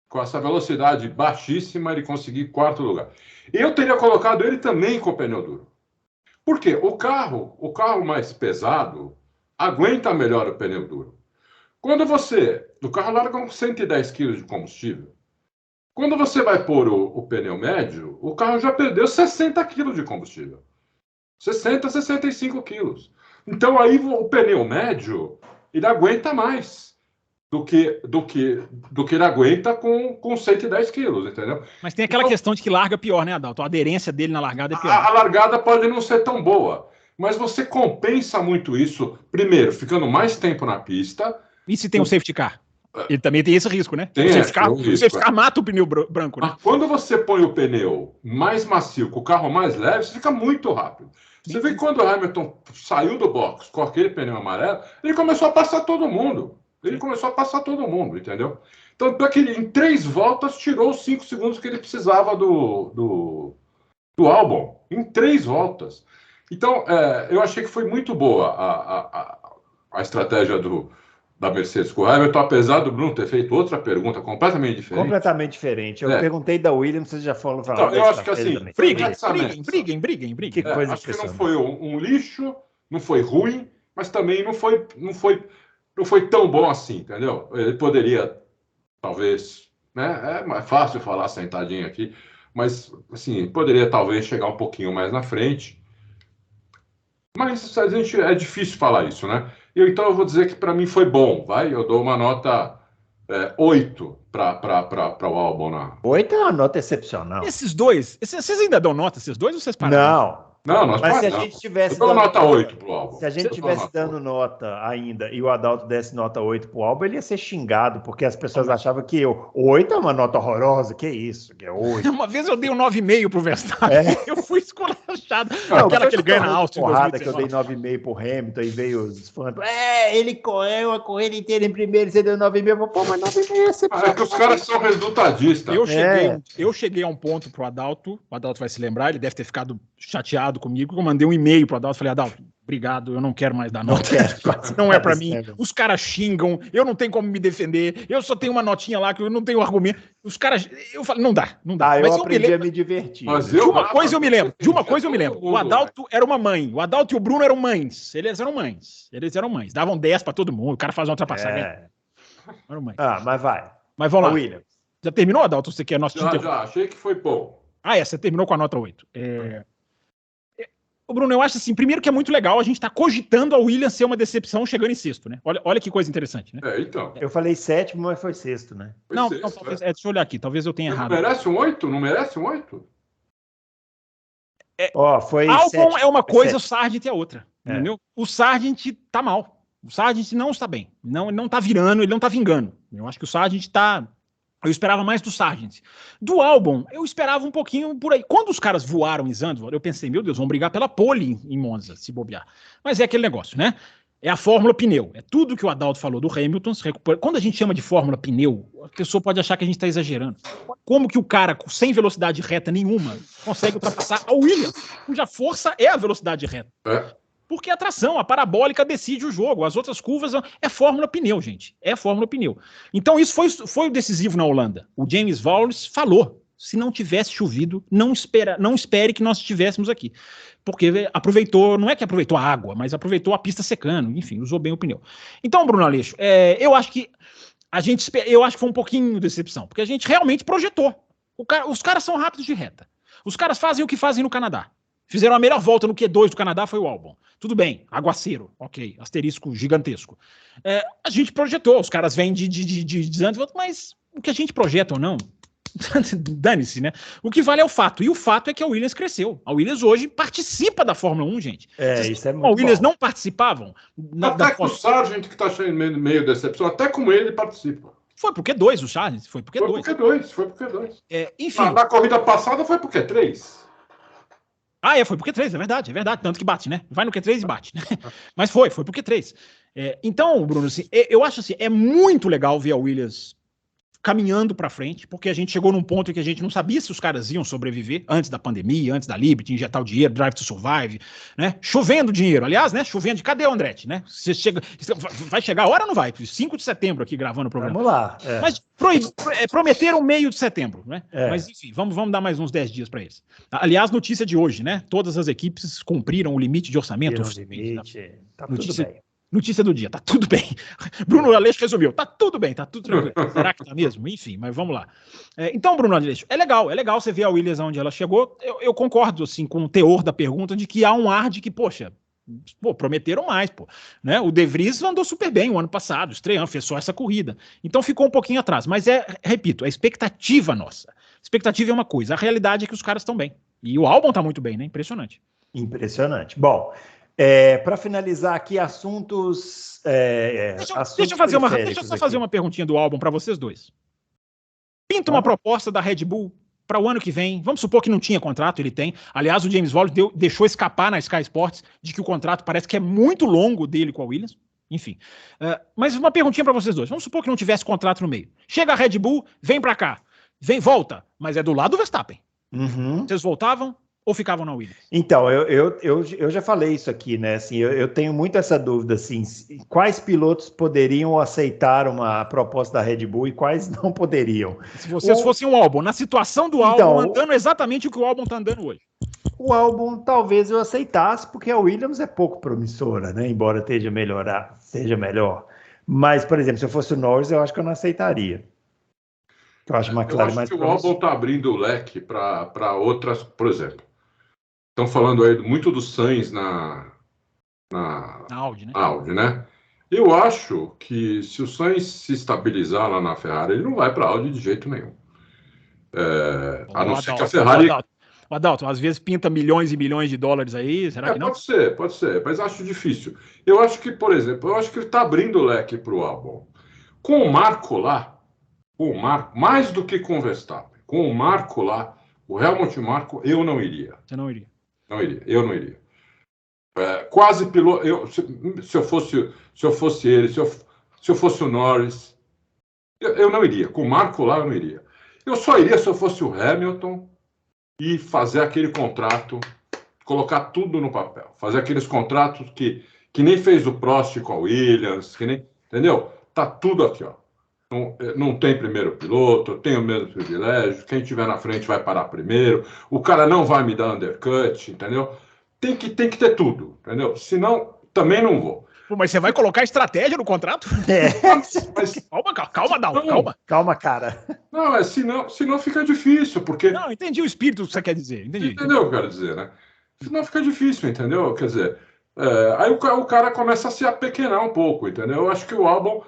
Com essa velocidade baixíssima, ele conseguiu quarto lugar. Eu teria colocado ele também com o pneu duro. Por quê? O carro mais pesado aguenta melhor o pneu duro. Quando o carro larga com 110 kg de combustível. Quando você vai pôr o pneu médio, o carro já perdeu 60 kg de combustível. 60, 65 quilos. Então aí o pneu médio, ele aguenta mais do que ele aguenta com 110 quilos, entendeu? Mas tem aquela questão de que larga pior, né, Adalto? A aderência dele na largada é pior. A largada pode não ser tão boa, mas você compensa muito isso, primeiro, ficando mais tempo na pista. E se tem um safety car? Ele também tem esse risco, né? O safety car mata o pneu branco, né? Mas quando você põe o pneu mais macio com o carro mais leve, você fica muito rápido. Você vê que quando o Hamilton saiu do box com aquele pneu amarelo, ele começou a passar todo mundo. Entendeu? Então, em 3 voltas, tirou os 5 segundos que ele precisava do Albon. Em 3 voltas. Então, eu achei que foi muito boa a estratégia da Mercedes com o Hamilton, apesar do Bruno ter feito outra pergunta completamente diferente. Eu perguntei da Williams, vocês já foram falar. Então, eu acho que assim, briguem. Que coisa acho que não foi um lixo, não foi ruim, mas também não foi tão bom assim, entendeu? Ele poderia, talvez, né? É mais fácil falar sentadinho aqui, mas assim, poderia talvez chegar um pouquinho mais na frente. Mas é difícil falar isso, né? Então eu vou dizer que para mim foi bom, vai? Eu dou uma nota 8 para o Albon. 8 é uma nota excepcional. Esses dois, vocês ainda dão nota, esses dois, ou vocês pararam? Não, nós mas se a gente tivesse dando nota 8 pro Albon. Se a gente tivesse dando nota ainda e o Adalto desse nota 8 pro Albon, ele ia ser xingado, porque as pessoas achavam que 8 é uma nota horrorosa, que isso, que é 8. Uma vez eu dei um 9,5 pro Verstappen, eu fui esculachado. Aquela que ele ganha na Áustria em 2019. Que eu dei 9,5 pro Hamilton e veio os fãs, ele correu a corrida inteira em primeiro e você deu 9,5, pô, mas 9,5 é excepcional. É que os caras são resultadistas. Eu cheguei a um ponto pro Adalto, o Adalto vai se lembrar, ele deve ter ficado chateado comigo, eu mandei um e-mail pro Adalto, falei, Adalto, Obrigado, eu não quero mais dar nota. Não é para mim. Os caras xingam, eu não tenho como me defender, eu só tenho uma notinha lá que eu não tenho argumento. Os caras, eu falo, não dá. Mas eu aprendi a me divertir. De uma coisa eu me lembro. O Adalto era uma mãe. O Adalto e o Bruno eram mães. Eles eram mães. Davam 10 para todo mundo. O cara fazia uma ultrapassagem. Eram mães. Mas vai. Mas vamos lá. Williams. Já terminou, Adalto? Você quer nosso Já. Achei que foi bom. Você terminou com a nota 8. Bruno, eu acho assim, primeiro que é muito legal a gente tá cogitando a Williams ser uma decepção chegando em sexto, né? Olha que coisa interessante, né? Então. Eu falei sétimo, mas foi sexto, né? Talvez, deixa eu olhar aqui, talvez eu tenha errado. Não merece um 8? Não merece um 8? Foi Albon 7, é uma coisa, 7. o Sargent é outra, entendeu? O Sargent tá mal. O Sargent não está bem. Ele não tá virando, ele não tá vingando. Eu acho que o Sargent tá... Eu esperava mais do Sargent. Do Albon, eu esperava um pouquinho por aí. Quando os caras voaram em Zandvoort, eu pensei, meu Deus, vão brigar pela pole em Monza, se bobear. Mas é aquele negócio, né? É a fórmula pneu. É tudo que o Adalto falou do Hamilton. Quando a gente chama de fórmula pneu, a pessoa pode achar que a gente está exagerando. Como que o cara, sem velocidade reta nenhuma, consegue ultrapassar a Williams, cuja força é a velocidade reta? Porque a tração, a parabólica decide o jogo. As outras curvas é fórmula pneu, gente. É fórmula pneu. Então isso foi o decisivo na Holanda. O James Vowles falou, se não tivesse chovido, não espere que nós estivéssemos aqui. Porque aproveitou, não é que aproveitou a água, mas aproveitou a pista secando. Enfim, usou bem o pneu. Então, Bruno Aleixo, eu acho que foi um pouquinho de decepção. Porque a gente realmente projetou. Os caras são rápidos de reta. Os caras fazem o que fazem no Canadá. Fizeram a melhor volta no Q2 do Canadá, foi o Albon. Tudo bem, aguaceiro, ok, asterisco gigantesco. A gente projetou, os caras vêm de Zandvoort, mas o que a gente projeta ou não, dane-se, né? O que vale é o fato, e o fato é que a Williams cresceu. A Williams hoje participa da Fórmula 1, gente. Isso é muito bom. A Williams bom. não participavam. Até com o Sargent, que está achando meio decepção, até com ele participa. Foi por Q2 o Sargent, foi por Q2. Foi por Q2. Enfim. Na corrida passada foi por Q3. Foi por Q3, é verdade, tanto que bate, né? Vai no Q3 e bate, né? Mas foi por Q3. Então, Bruno, assim, eu acho assim, é muito legal ver a Williams caminhando para frente, porque a gente chegou num ponto em que a gente não sabia se os caras iam sobreviver antes da pandemia, antes da Liberty, injetar o dinheiro, Drive to Survive, né? Chovendo dinheiro, aliás, né? Chovendo. Cadê o Andretti, né? Vai chegar a hora ou não vai? 5 de setembro aqui gravando o programa. Vamos lá. Mas prometeram meio de setembro, né? Mas enfim, vamos dar mais uns 10 dias para eles. Aliás, notícia de hoje, né? Todas as equipes cumpriram o limite de orçamento. Tá tudo bem. Notícia do dia, tá tudo bem. Bruno Aleixo resumiu, tá tudo bem, tá tudo tranquilo. Será que tá mesmo? Enfim, mas vamos lá. Então, Bruno Aleixo, é legal você ver a Williams onde ela chegou. Eu concordo, assim, com o teor da pergunta de que há um ar de que, prometeram mais, né? O De Vries andou super bem o ano passado, estreando, fez só essa corrida. Então ficou um pouquinho atrás, mas repito, a expectativa nossa. A expectativa é uma coisa, a realidade é que os caras estão bem. E o Albon tá muito bem, né? Impressionante. Bom, para finalizar aqui, assuntos. Deixa eu só fazer uma perguntinha do Albon para vocês dois. Pinta uma proposta da Red Bull para o ano que vem. Vamos supor que não tinha contrato, ele tem. Aliás, o James Vowles deixou escapar na Sky Sports de que o contrato parece que é muito longo dele com a Williams. Enfim. Mas uma perguntinha para vocês dois. Vamos supor que não tivesse contrato no meio. Chega a Red Bull, vem para cá. Volta, mas é do lado do Verstappen. Uhum. Vocês voltavam ou ficavam na Williams? Então, eu já falei isso aqui, né? Assim, eu tenho muito essa dúvida, assim, quais pilotos poderiam aceitar uma proposta da Red Bull e quais não poderiam. Se vocês fossem o Albon, na situação do Albon, andando exatamente o que o Albon está andando hoje. O Albon talvez eu aceitasse, porque a Williams é pouco promissora, né? Embora seja melhor. Mas, por exemplo, se eu fosse o Norris, eu acho que eu não aceitaria. Eu acho que o Albon está abrindo o leque para outras, por exemplo. Estão falando aí muito do Sainz na Audi, né? Audi, né? Eu acho que se o Sainz se estabilizar lá na Ferrari, ele não vai para a Audi de jeito nenhum. A não ser que a Ferrari... Adalto, às vezes pinta milhões e milhões de dólares aí, será que não? Pode ser, mas acho difícil. Eu acho que, por exemplo, ele está abrindo o leque para o Albon. Com o Marco lá, mais do que com o Verstappen, com o Marco lá, o Helmut Marko, eu não iria. Você não iria? Eu não iria. Quase piloto. Se eu fosse ele, se eu fosse o Norris, eu não iria. Com o Marco lá, eu não iria. Eu só iria se eu fosse o Hamilton e fazer aquele contrato colocar tudo no papel, fazer aqueles contratos que nem fez o Prost com a Williams, que nem, entendeu? Tá tudo aqui, ó. Não tem primeiro piloto, tem o mesmo privilégio, quem estiver na frente vai parar primeiro, o cara não vai me dar undercut, entendeu? Tem que ter tudo, entendeu? Senão, também não vou. Pô, mas você vai colocar estratégia no contrato? Mas, calma, Dal, calma. Calma, cara. Não, senão fica difícil, porque... Não, entendi o espírito que você quer dizer. Entendeu o que eu quero dizer, né? Senão fica difícil, entendeu? Quer dizer, aí o cara começa a se apequenar um pouco, entendeu? Eu acho que o Albon,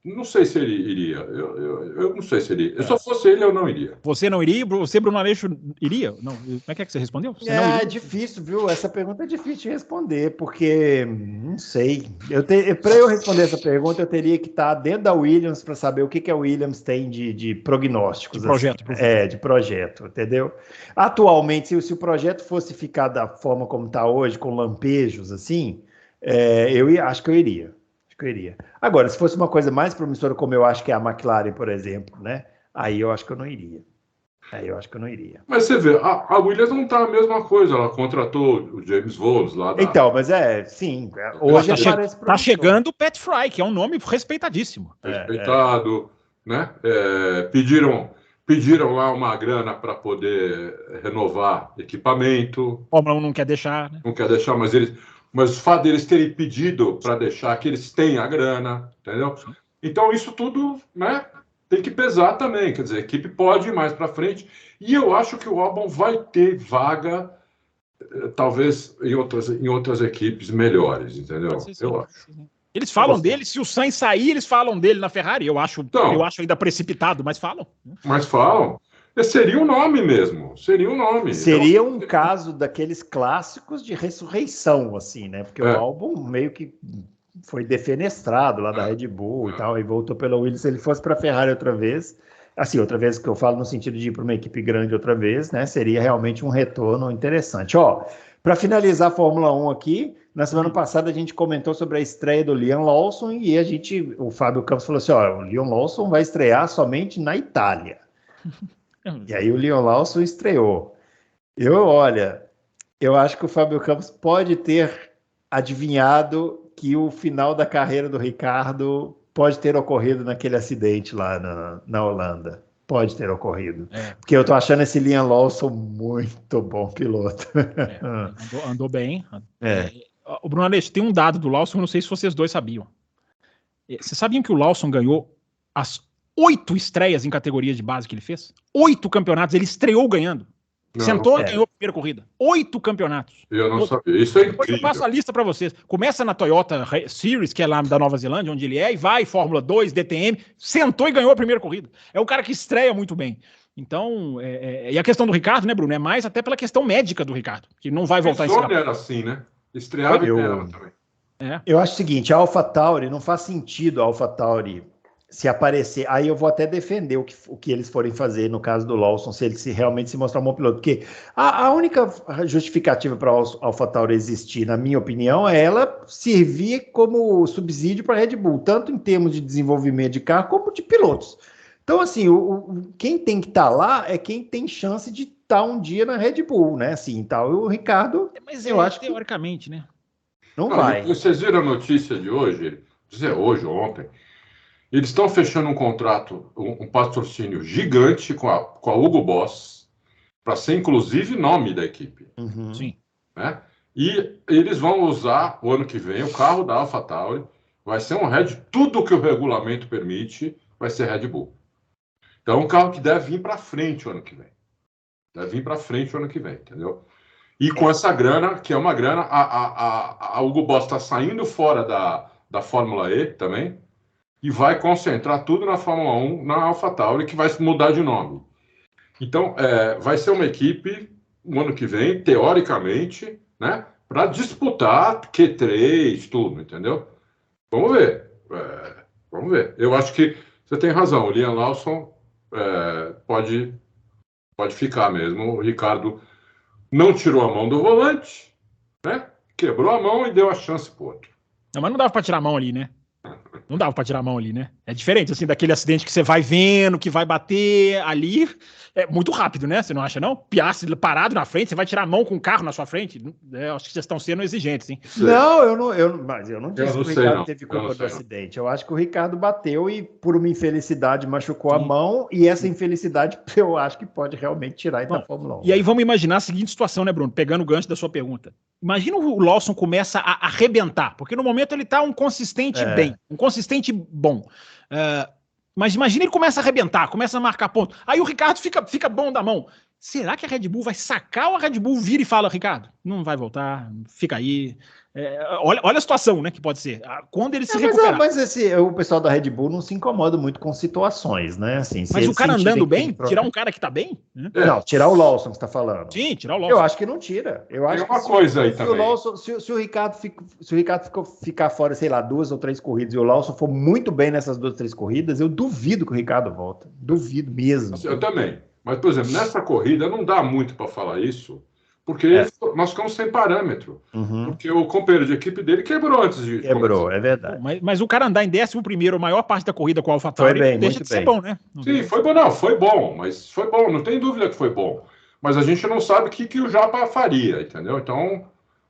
não sei se ele iria. Eu não sei se ele iria. Se eu fosse ele, eu não iria. Você não iria? Você, Bruno Aleixo, iria? Não. Como é que você respondeu? Você não iria? É difícil, viu? Essa pergunta é difícil de responder, porque não sei. Para eu responder essa pergunta, eu teria que estar dentro da Williams para saber o que a Williams tem de prognósticos. De projeto. Assim. De projeto, entendeu? Atualmente, se o projeto fosse ficar da forma como está hoje, com lampejos, assim, acho que eu iria. Agora, se fosse uma coisa mais promissora, como eu acho que é a McLaren, por exemplo, né? Aí eu acho que eu não iria. Mas você vê, a Williams não tá a mesma coisa, ela contratou o James Vowles lá da... Então, mas sim, hoje tá chegando o Pat Fry, que é um nome respeitadíssimo. Respeitado, né? Pediram lá uma grana para poder renovar equipamento. Fórmula 1 não quer deixar, né? Não quer deixar, mas o fato deles terem pedido para deixar que eles têm a grana, entendeu? Então, isso tudo, né, tem que pesar também. Quer dizer, a equipe pode ir mais para frente. E eu acho que o Albon vai ter vaga, talvez, em outras equipes melhores, entendeu? Eu acho. Eles falam dele, se o Sainz sair, eles falam dele na Ferrari. Eu acho ainda precipitado, mas falam. Mas falam. Seria um nome mesmo, seria um nome. Seria um caso daqueles clássicos de ressurreição, assim, né? Porque o Albon meio que foi defenestrado lá da Red Bull e tal, e voltou pela Williams. Se ele fosse para a Ferrari outra vez, assim, outra vez que eu falo no sentido de ir para uma equipe grande outra vez, né? Seria realmente um retorno interessante. Ó, para finalizar a Fórmula 1 aqui, na semana passada a gente comentou sobre a estreia do Liam Lawson e o Fábio Campos falou assim, ó, o Liam Lawson vai estrear somente na Itália. E aí o Liam Lawson estreou. Eu acho que o Fábio Campos pode ter adivinhado que o final da carreira do Ricardo pode ter ocorrido naquele acidente lá na Holanda. Pode ter ocorrido. Porque eu tô achando esse Liam Lawson muito bom piloto. Andou bem. O Bruno Aleixo, tem um dado do Lawson, eu não sei se vocês dois sabiam. Vocês sabiam que o Lawson ganhou as 8 estreias em categoria de base que ele fez? 8 campeonatos, ele estreou ganhando. Sentou e ganhou a primeira corrida. 8 campeonatos. Eu não sabia. Isso é incrível. Eu passo a lista para vocês. Começa na Toyota Series, que é lá da Nova Zelândia, onde ele é, e vai, Fórmula 2, DTM, sentou e ganhou a primeira corrida. É um cara que estreia muito bem. Então, e a questão do Ricardo, né, Bruno? É mais até pela questão médica do Ricardo, que não vai voltar a estrear. Era assim, né? Estreava e ganhava também. Eu acho o seguinte, a AlphaTauri, não faz sentido a AlphaTauri se aparecer, aí eu vou até defender o que eles forem fazer no caso do Lawson, se ele realmente se mostrar um bom piloto, porque a única justificativa para a AlphaTauri existir, na minha opinião, é ela servir como subsídio para a Red Bull, tanto em termos de desenvolvimento de carro, como de pilotos. Então, assim, quem tem que estar lá é quem tem chance de estar um dia na Red Bull, né? Assim, tal. E o Ricardo, mas eu acho teoricamente, né? Não vai. Vocês viram a notícia de hoje? Hoje ou ontem? Eles estão fechando um contrato, um patrocínio gigante com a Hugo Boss, para ser inclusive nome da equipe. Uhum. Sim. Né? E eles vão usar o ano que vem o carro da AlphaTauri, vai ser um tudo que o regulamento permite vai ser Red Bull. Então é um carro que deve vir para frente o ano que vem. Entendeu? E com essa grana, que é uma grana, a Hugo Boss está saindo fora da Fórmula E também, e vai concentrar tudo na Fórmula 1, na AlphaTauri, que vai mudar de nome. Então, vai ser uma equipe, no ano que vem, teoricamente, né, para disputar Q3, tudo, entendeu? Vamos ver. Eu acho que você tem razão, o Liam Lawson pode ficar mesmo. O Ricardo não tirou a mão do volante, né? Quebrou a mão e deu a chance pro outro. Não, mas não dava para tirar a mão ali, né? Não dava para tirar a mão ali, né? É diferente, assim, daquele acidente que você vai vendo, que vai bater ali. É muito rápido, né? Você não acha, não? Piastri parado na frente, você vai tirar a mão com o carro na sua frente? Acho que vocês estão sendo exigentes, hein? Não, mas eu não disse que o Ricardo teve culpa do acidente. Eu acho que o Ricardo bateu e, por uma infelicidade, machucou a mão, e essa infelicidade eu acho que pode realmente tirar ele da Fórmula 1. E aí vamos imaginar a seguinte situação, né, Bruno? Pegando o gancho da sua pergunta. Imagina o Lawson começa a arrebentar, porque no momento ele tá um consistente bom. Mas imagina ele começa a arrebentar, começa a marcar ponto. Aí o Ricardo fica bom da mão. Será que a Red Bull vai sacar ou a Red Bull vira e fala, Ricardo, não vai voltar, fica aí. Olha a situação, né, que pode ser. Quando ele se recuperar. Mas o pessoal da Red Bull não se incomoda muito com situações, né? Assim, mas o cara andando bem, tirar um cara que tá bem? Né? Não, tirar o Lawson que você tá falando. Sim, tirar o Lawson. Eu acho que não tira. Eu acho Tem uma coisa aí também. Se o Ricardo ficar fora, sei lá, 2 ou 3 corridas e o Lawson for muito bem nessas 2 ou 3 corridas, eu duvido que o Ricardo volta. Duvido mesmo. Eu também. Mas, por exemplo, nessa corrida não dá muito para falar isso, porque nós ficamos sem parâmetro. Porque o companheiro de equipe dele quebrou antes de... Quebrou, é verdade. Mas o cara andar em 11º, a maior parte da corrida com o AlphaTauri, deixa de ser bom, né? Sim, foi bom. Não, foi bom, mas foi bom, não tem dúvida que foi bom. Mas a gente não sabe o que o Japa faria, entendeu? Então,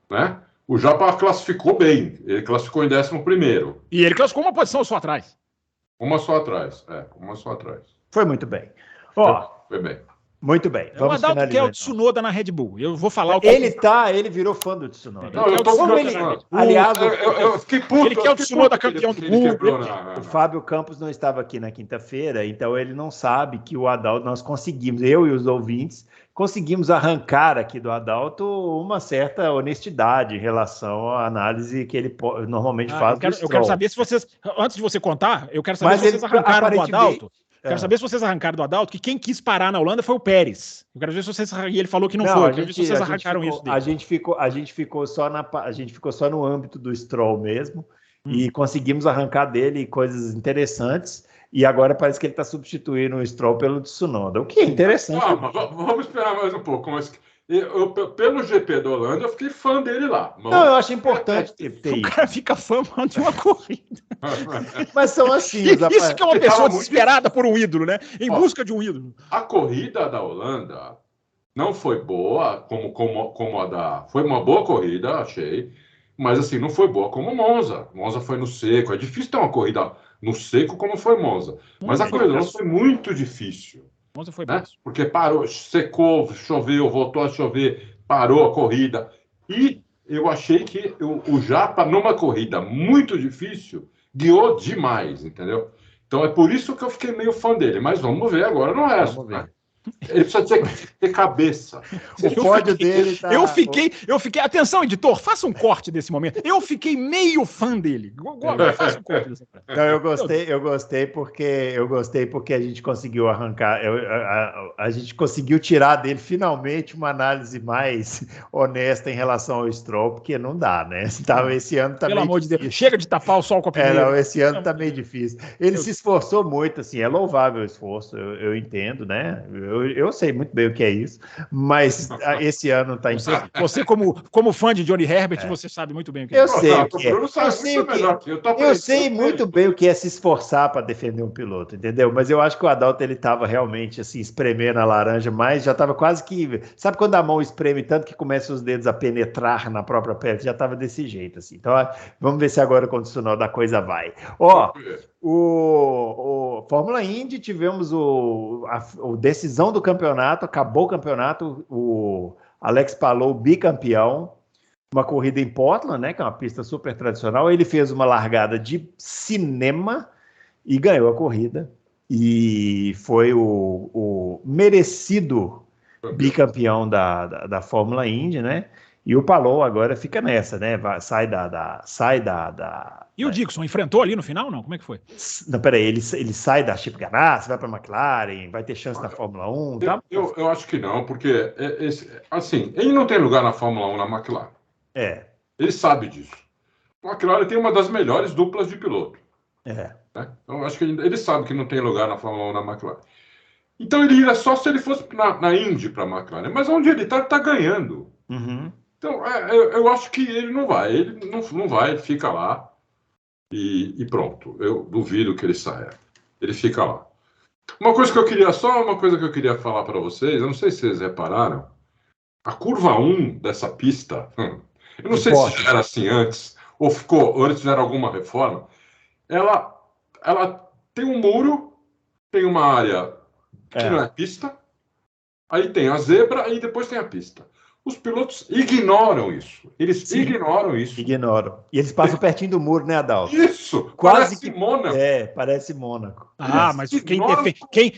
né? O Japa classificou bem, ele classificou em 11º. E ele classificou uma posição só atrás. Uma só atrás. Foi muito bem. Foi bem. Muito bem. O Adalto quer o Tsunoda na Red Bull. Eu vou falar o que ele virou fã do Tsunoda. Não, eu tô fã. Aliás, eu fiquei puto. Ele quer o Tsunoda campeão do mundo. O Fábio Campos não estava aqui na quinta-feira, então ele não sabe que o Adalto, nós conseguimos, eu e os ouvintes, conseguimos arrancar aqui do Adalto uma certa honestidade em relação à análise que ele normalmente faz. Eu quero saber se vocês, antes de você contar, eu quero saber se vocês arrancaram do Adalto. Quero saber se vocês arrancaram do Adalto, que quem quis parar na Holanda foi o Pérez. Eu quero ver se vocês... E ele falou que não foi. Eu quero ver se vocês arrancaram isso dele. A gente ficou só no âmbito do Stroll mesmo, e conseguimos arrancar dele coisas interessantes, e agora parece que ele está substituindo o Stroll pelo Tsunoda, o que é interessante. Vamos esperar mais um pouco, mas... pelo GP da Holanda, eu fiquei fã dele lá. Não, eu acho importante ter isso. O cara fica fã de uma corrida. Mas são assim. Isso que é uma pessoa desesperada por um ídolo, né? Em busca de um ídolo. A corrida da Holanda não foi boa, como a da... Foi uma boa corrida, achei. Mas, assim, não foi boa como Monza. Monza foi no seco. É difícil ter uma corrida no seco como foi Monza. Mas a corrida não foi muito difícil. Monza foi né? Porque parou, secou, choveu, voltou a chover, parou a corrida. E eu achei que o Japa, numa corrida muito difícil, guiou demais, entendeu? Então é por isso que eu fiquei meio fã dele. Mas vamos ver agora no resto. Vamos ver. Ele precisa ter cabeça. O pódio dele tá... Eu fiquei... Atenção, editor, faça um corte desse momento. Eu fiquei meio fã dele. Faça um corte dessa frase. Não, eu gostei porque a gente conseguiu arrancar... A gente conseguiu tirar dele, finalmente, uma análise mais honesta em relação ao Stroll, porque não dá, né? Esse ano tá Pelo meio amor de Deus, chega de tapar o sol com a peneira. Não, esse ano tá meio difícil. Ele se esforçou muito, assim, é louvável o esforço, eu entendo, né? Eu sei muito bem o que é isso, mas esse ano está impossível. Você como fã de Johnny Herbert, você sabe muito bem o que é. Eu sei o que é. Eu sei muito bem o que é se esforçar para defender um piloto, entendeu? Mas eu acho que o Adalto, ele estava realmente assim, espremendo a laranja, mas já estava quase que... Sabe quando a mão espreme tanto que começa os dedos a penetrar na própria pele? Já estava desse jeito, assim. Então, vamos ver se agora, quando o Tsunoda, a coisa vai. O Fórmula Indy, tivemos a decisão do campeonato, acabou o campeonato, o Alex Palou bicampeão, uma corrida em Portland, né, que é uma pista super tradicional. Ele fez uma largada de cinema e ganhou a corrida, e foi o merecido bicampeão da Fórmula Indy, né? E o Palou agora fica nessa, né? Sai da... E o Dixon enfrentou ali no final, não? Como é que foi? Não, peraí, ele sai da Chip Ganassi, vai para a McLaren, vai ter chance na Fórmula 1? Tá? Eu acho que não, porque, assim, ele não tem lugar na Fórmula 1 na McLaren. Ele sabe disso. A McLaren tem uma das melhores duplas de piloto. Né? Então, eu acho que ele sabe que não tem lugar na Fórmula 1 na McLaren. Então, ele iria só se ele fosse na Indy para a McLaren. Mas onde ele está ganhando. Então, eu acho que ele não vai. Ele não vai, ele fica lá. e pronto. Eu duvido que ele saia. Ele fica lá. Uma coisa que eu queria falar para vocês, eu não sei se vocês repararam, a curva 1 dessa pista, eu não sei se era assim antes, ou eles fizeram alguma reforma, ela tem um muro, tem uma área que não é pista, aí tem a zebra e depois tem a pista. Os pilotos ignoram isso. Eles ignoram isso. Ignoram. E eles passam pertinho do muro, né, Adalto? Isso! Quase parece Mônaco. Parece Mônaco. Mas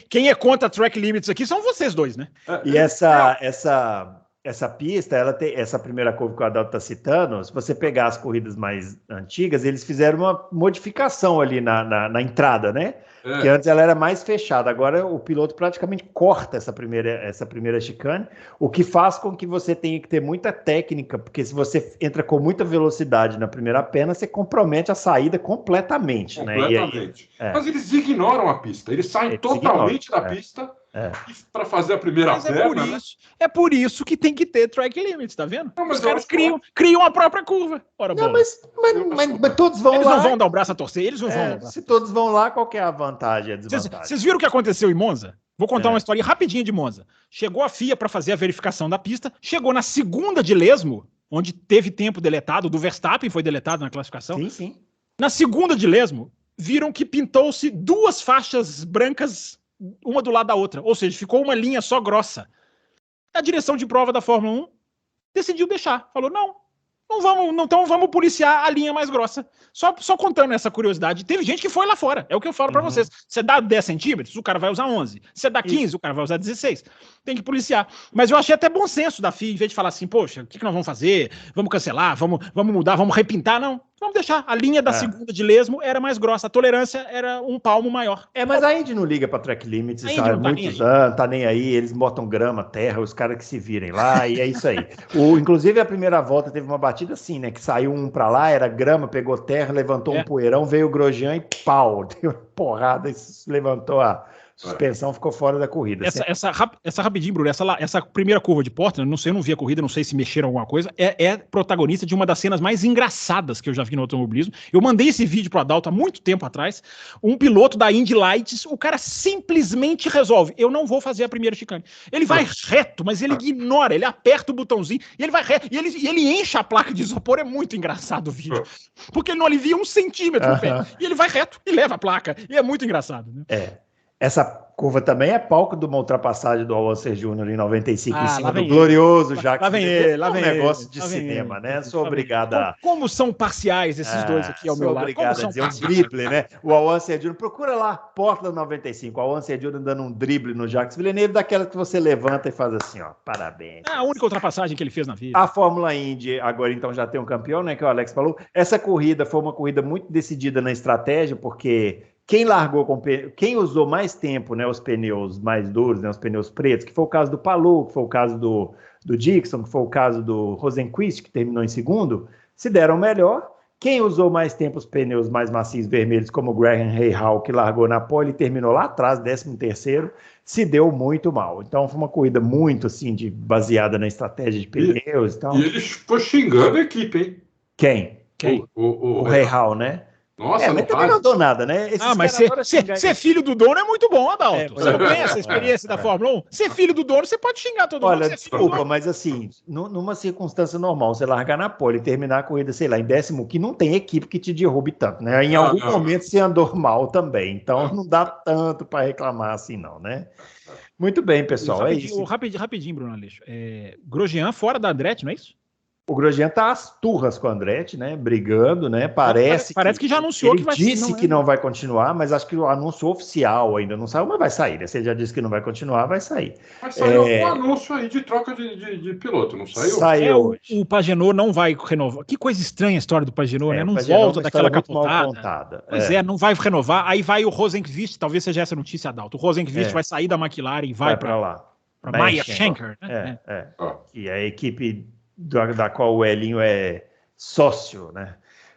quem é contra track limits aqui são vocês dois, né? E essa pista, ela tem essa primeira curva que o Adalto está citando. Se você pegar as corridas mais antigas, eles fizeram uma modificação ali na entrada, né? Que antes ela era mais fechada. Agora o piloto praticamente corta essa primeira chicane, o que faz com que você tenha que ter muita técnica, porque se você entra com muita velocidade na primeira perna, você compromete a saída completamente. Completamente. Né? Mas eles ignoram a pista. Eles saem totalmente da pista para fazer a primeira perna. É por isso que tem que ter track limits, tá vendo? Não, mas os caras criam a própria curva. Mas todos vão lá. Eles não vão dar o braço a torcer, eles não vão. Se todos vão lá, qual que é a vantagem, a desvantagem? Vocês viram o que aconteceu em Monza? Vou contar uma história rapidinha de Monza. Chegou a FIA para fazer a verificação da pista, chegou na segunda de Lesmo, onde teve tempo deletado, do Verstappen foi deletado na classificação. Sim. Na segunda de Lesmo, viram que pintou-se 2 faixas brancas, uma do lado da outra. Ou seja, ficou uma linha só grossa. A direção de prova da Fórmula 1 decidiu deixar. Falou, então vamos policiar a linha mais grossa. Só contando essa curiosidade. Teve gente que foi lá fora. É o que eu falo para vocês. Você dá 10 centímetros, o cara vai usar 11. Você dá 15, o cara vai usar 16. Tem que policiar. Mas eu achei até bom senso da FIA, em vez de falar assim, poxa, o que nós vamos fazer? Vamos cancelar, vamos mudar, vamos repintar. Não, vamos deixar. A linha da segunda de Lesmo era mais grossa. A tolerância era um palmo maior. Mas a Indy não liga para track limits, sabe? Muitos anos, tá nem aí. Eles botam grama, terra, os caras que se virem lá, e é isso aí. Inclusive, a primeira volta teve uma batida assim, né? Que saiu um para lá, era grama, pegou terra, levantou um poeirão, veio o Grosjean e pau, deu uma porrada e levantou a suspensão, ficou fora da corrida. Essa rapidinho, Bruno, essa primeira curva de Portland, eu não vi a corrida, não sei se mexeram alguma coisa, é protagonista de uma das cenas mais engraçadas que eu já vi no automobilismo. Eu mandei esse vídeo pro Adalto há muito tempo atrás, um piloto da Indy Lights, o cara simplesmente resolve, eu não vou fazer a primeira chicane. Ele vai reto, mas ele ignora, ele aperta o botãozinho, e ele vai reto, e ele enche a placa de isopor, é muito engraçado o vídeo, porque ele não alivia 1 centímetro no pé, e ele vai reto e leva a placa, e é muito engraçado, né? Essa curva também é palco de uma ultrapassagem do Alonso Júnior em 95 em cima do glorioso Jacques. Lá vem ele, lá vem um negócio de cinema, né? Sou obrigado a... Como são parciais esses dois aqui ao meu lado? Sou obrigado a dizer um drible, né? O Alonso Júnior, procura lá, Portland 95, o Alonso Júnior dando um drible no Jacques Villeneuve, daquela que você levanta e faz assim, ó, parabéns. É a única ultrapassagem que ele fez na vida. A Fórmula Indy agora então já tem um campeão, né, que o Alex falou. Essa corrida foi uma corrida muito decidida na estratégia, porque... Quem usou mais tempo, né, os pneus mais duros, né, os pneus pretos, que foi o caso do Palou, que foi o caso do Dixon, que foi o caso do Rosenqvist, que terminou em segundo, se deram melhor. Quem usou mais tempo os pneus mais macios vermelhos, como o Graham Rahal, que largou na pole e terminou lá atrás, 13º, se deu muito mal. Então foi uma corrida muito assim, baseada na estratégia de pneus. E ele ficou xingando a equipe, hein? Quem? O Rahal, né? Nossa, mas também não dou nada, né? Mas ser filho do dono é muito bom, Adalto. Você não conhece a experiência da Fórmula 1? Ser filho do dono, você pode xingar todo mundo. Olha, desculpa, mas assim, numa circunstância normal, você largar na pole e terminar a corrida, sei lá, em 10º, que não tem equipe que te derrube tanto, né? Em algum momento você andou mal também, então não dá tanto para reclamar assim, não, né? Muito bem, pessoal, é isso. Rapidinho, Bruno Aleixo. Grosjean fora da Andretti, não é isso? O Grosjean tá às turras com o Andretti, né? Brigando, né? Parece que já anunciou que vai sair. Ele disse que não vai continuar, mas acho que o anúncio oficial ainda não saiu, mas vai sair, né? Se ele já disse que não vai continuar, vai sair. Mas saiu um anúncio aí de troca de piloto, não saiu? Saiu. O Pagenot não vai renovar. Que coisa estranha a história do Pagenot, né? Não volta daquela capotada. Pois não vai renovar. Aí vai o Rosenqvist, talvez seja essa notícia, Adalto. O Rosenqvist vai sair da McLaren e vai para lá. Para Meyer Shanker, né? Que é a equipe da qual o Elinho é sócio, né?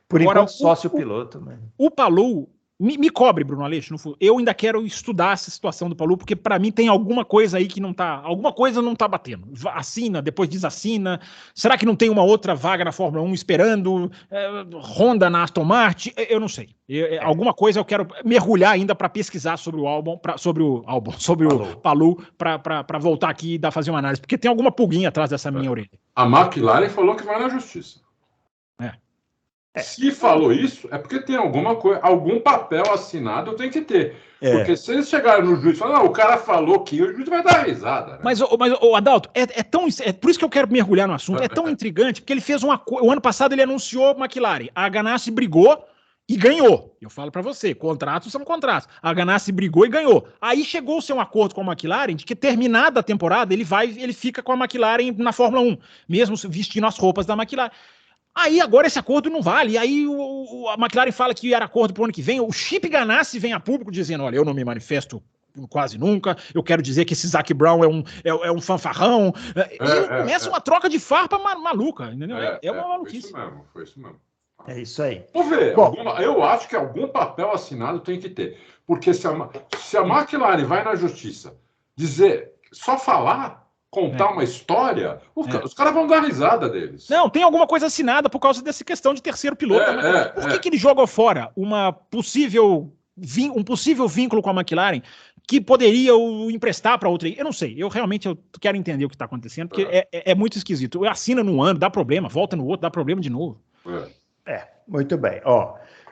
Por enquanto, sócio-piloto. Né? O Palou Me cobre, Bruno Aleixo. Eu ainda quero estudar essa situação do Palou, porque para mim tem alguma coisa aí que não tá. Alguma coisa não tá batendo. Assina, depois desassina. Será que não tem uma outra vaga na Fórmula 1 esperando? Honda na Aston Martin? Eu não sei. Alguma coisa eu quero mergulhar ainda para pesquisar sobre o Palou, para voltar aqui e fazer uma análise. Porque tem alguma pulguinha atrás dessa minha orelha. A McLaren falou que vai na justiça. Se falou isso, é porque tem alguma coisa, algum papel assinado tem que ter. Porque se eles chegarem no juiz e falarem, não, o cara falou que o juiz vai dar risada. Né? Mas Adalto, é por isso que eu quero mergulhar no assunto. É tão intrigante, porque ele fez o ano passado ele anunciou a McLaren. A Ganassi brigou e ganhou. Eu falo para você, contratos são contratos. A Ganassi brigou e ganhou. Aí chegou-se a um acordo com a McLaren de que terminada a temporada ele fica com a McLaren na Fórmula 1, mesmo vestindo as roupas da McLaren. Aí agora esse acordo não vale. Aí a McLaren fala que era acordo para o ano que vem. O Chip Ganassi vem a público dizendo, olha, eu não me manifesto quase nunca, eu quero dizer que esse Zac Brown é um fanfarrão. E começa uma troca de farpa maluca, entendeu? É uma maluquice. Foi isso mesmo. É isso aí. Vamos ver. Eu acho que algum papel assinado tem que ter. Porque se a McLaren vai na justiça dizer, só falar... contar uma história, os caras vão dar risada deles. Não, tem alguma coisa assinada por causa dessa questão de terceiro piloto. Por que ele jogou fora um possível vínculo com a McLaren que poderia o emprestar para outra? Eu não sei, eu quero entender o que está acontecendo, porque é muito esquisito. Assina num ano, dá problema, volta no outro, dá problema de novo. Muito bem.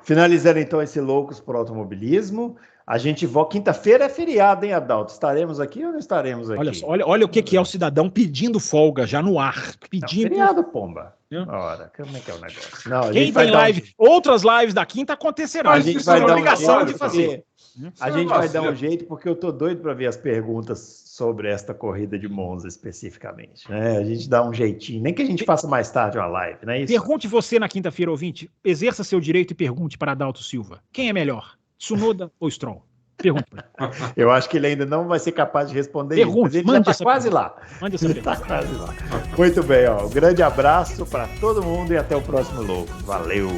Finalizando então esse Loucos por Automobilismo, a gente volta. Quinta-feira é feriado, hein, Adalto? Estaremos aqui ou não estaremos aqui? Olha o que é o cidadão pedindo folga já no ar. Pedindo... feriado, pomba. Ora, como é que é o negócio? Não, quem tem live, outras lives da quinta acontecerão. A gente vai dar obrigação de fazer. A gente vai dar um jeito, porque eu tô doido para ver as perguntas sobre esta corrida de Monza especificamente. Né? A gente dá um jeitinho, nem que a gente faça mais tarde uma live, não é isso? Pergunte você na quinta-feira, ouvinte, exerça seu direito e pergunte para Adalto Silva. Quem é melhor, Tsunoda ou Stroll? Pergunta para ele. Eu acho que ele ainda não vai ser capaz de responder pergunte, isso, mas ele já está quase lá. Mande essa pergunta. Está quase lá. Muito bem, um grande abraço para todo mundo e até o próximo Louco. Valeu!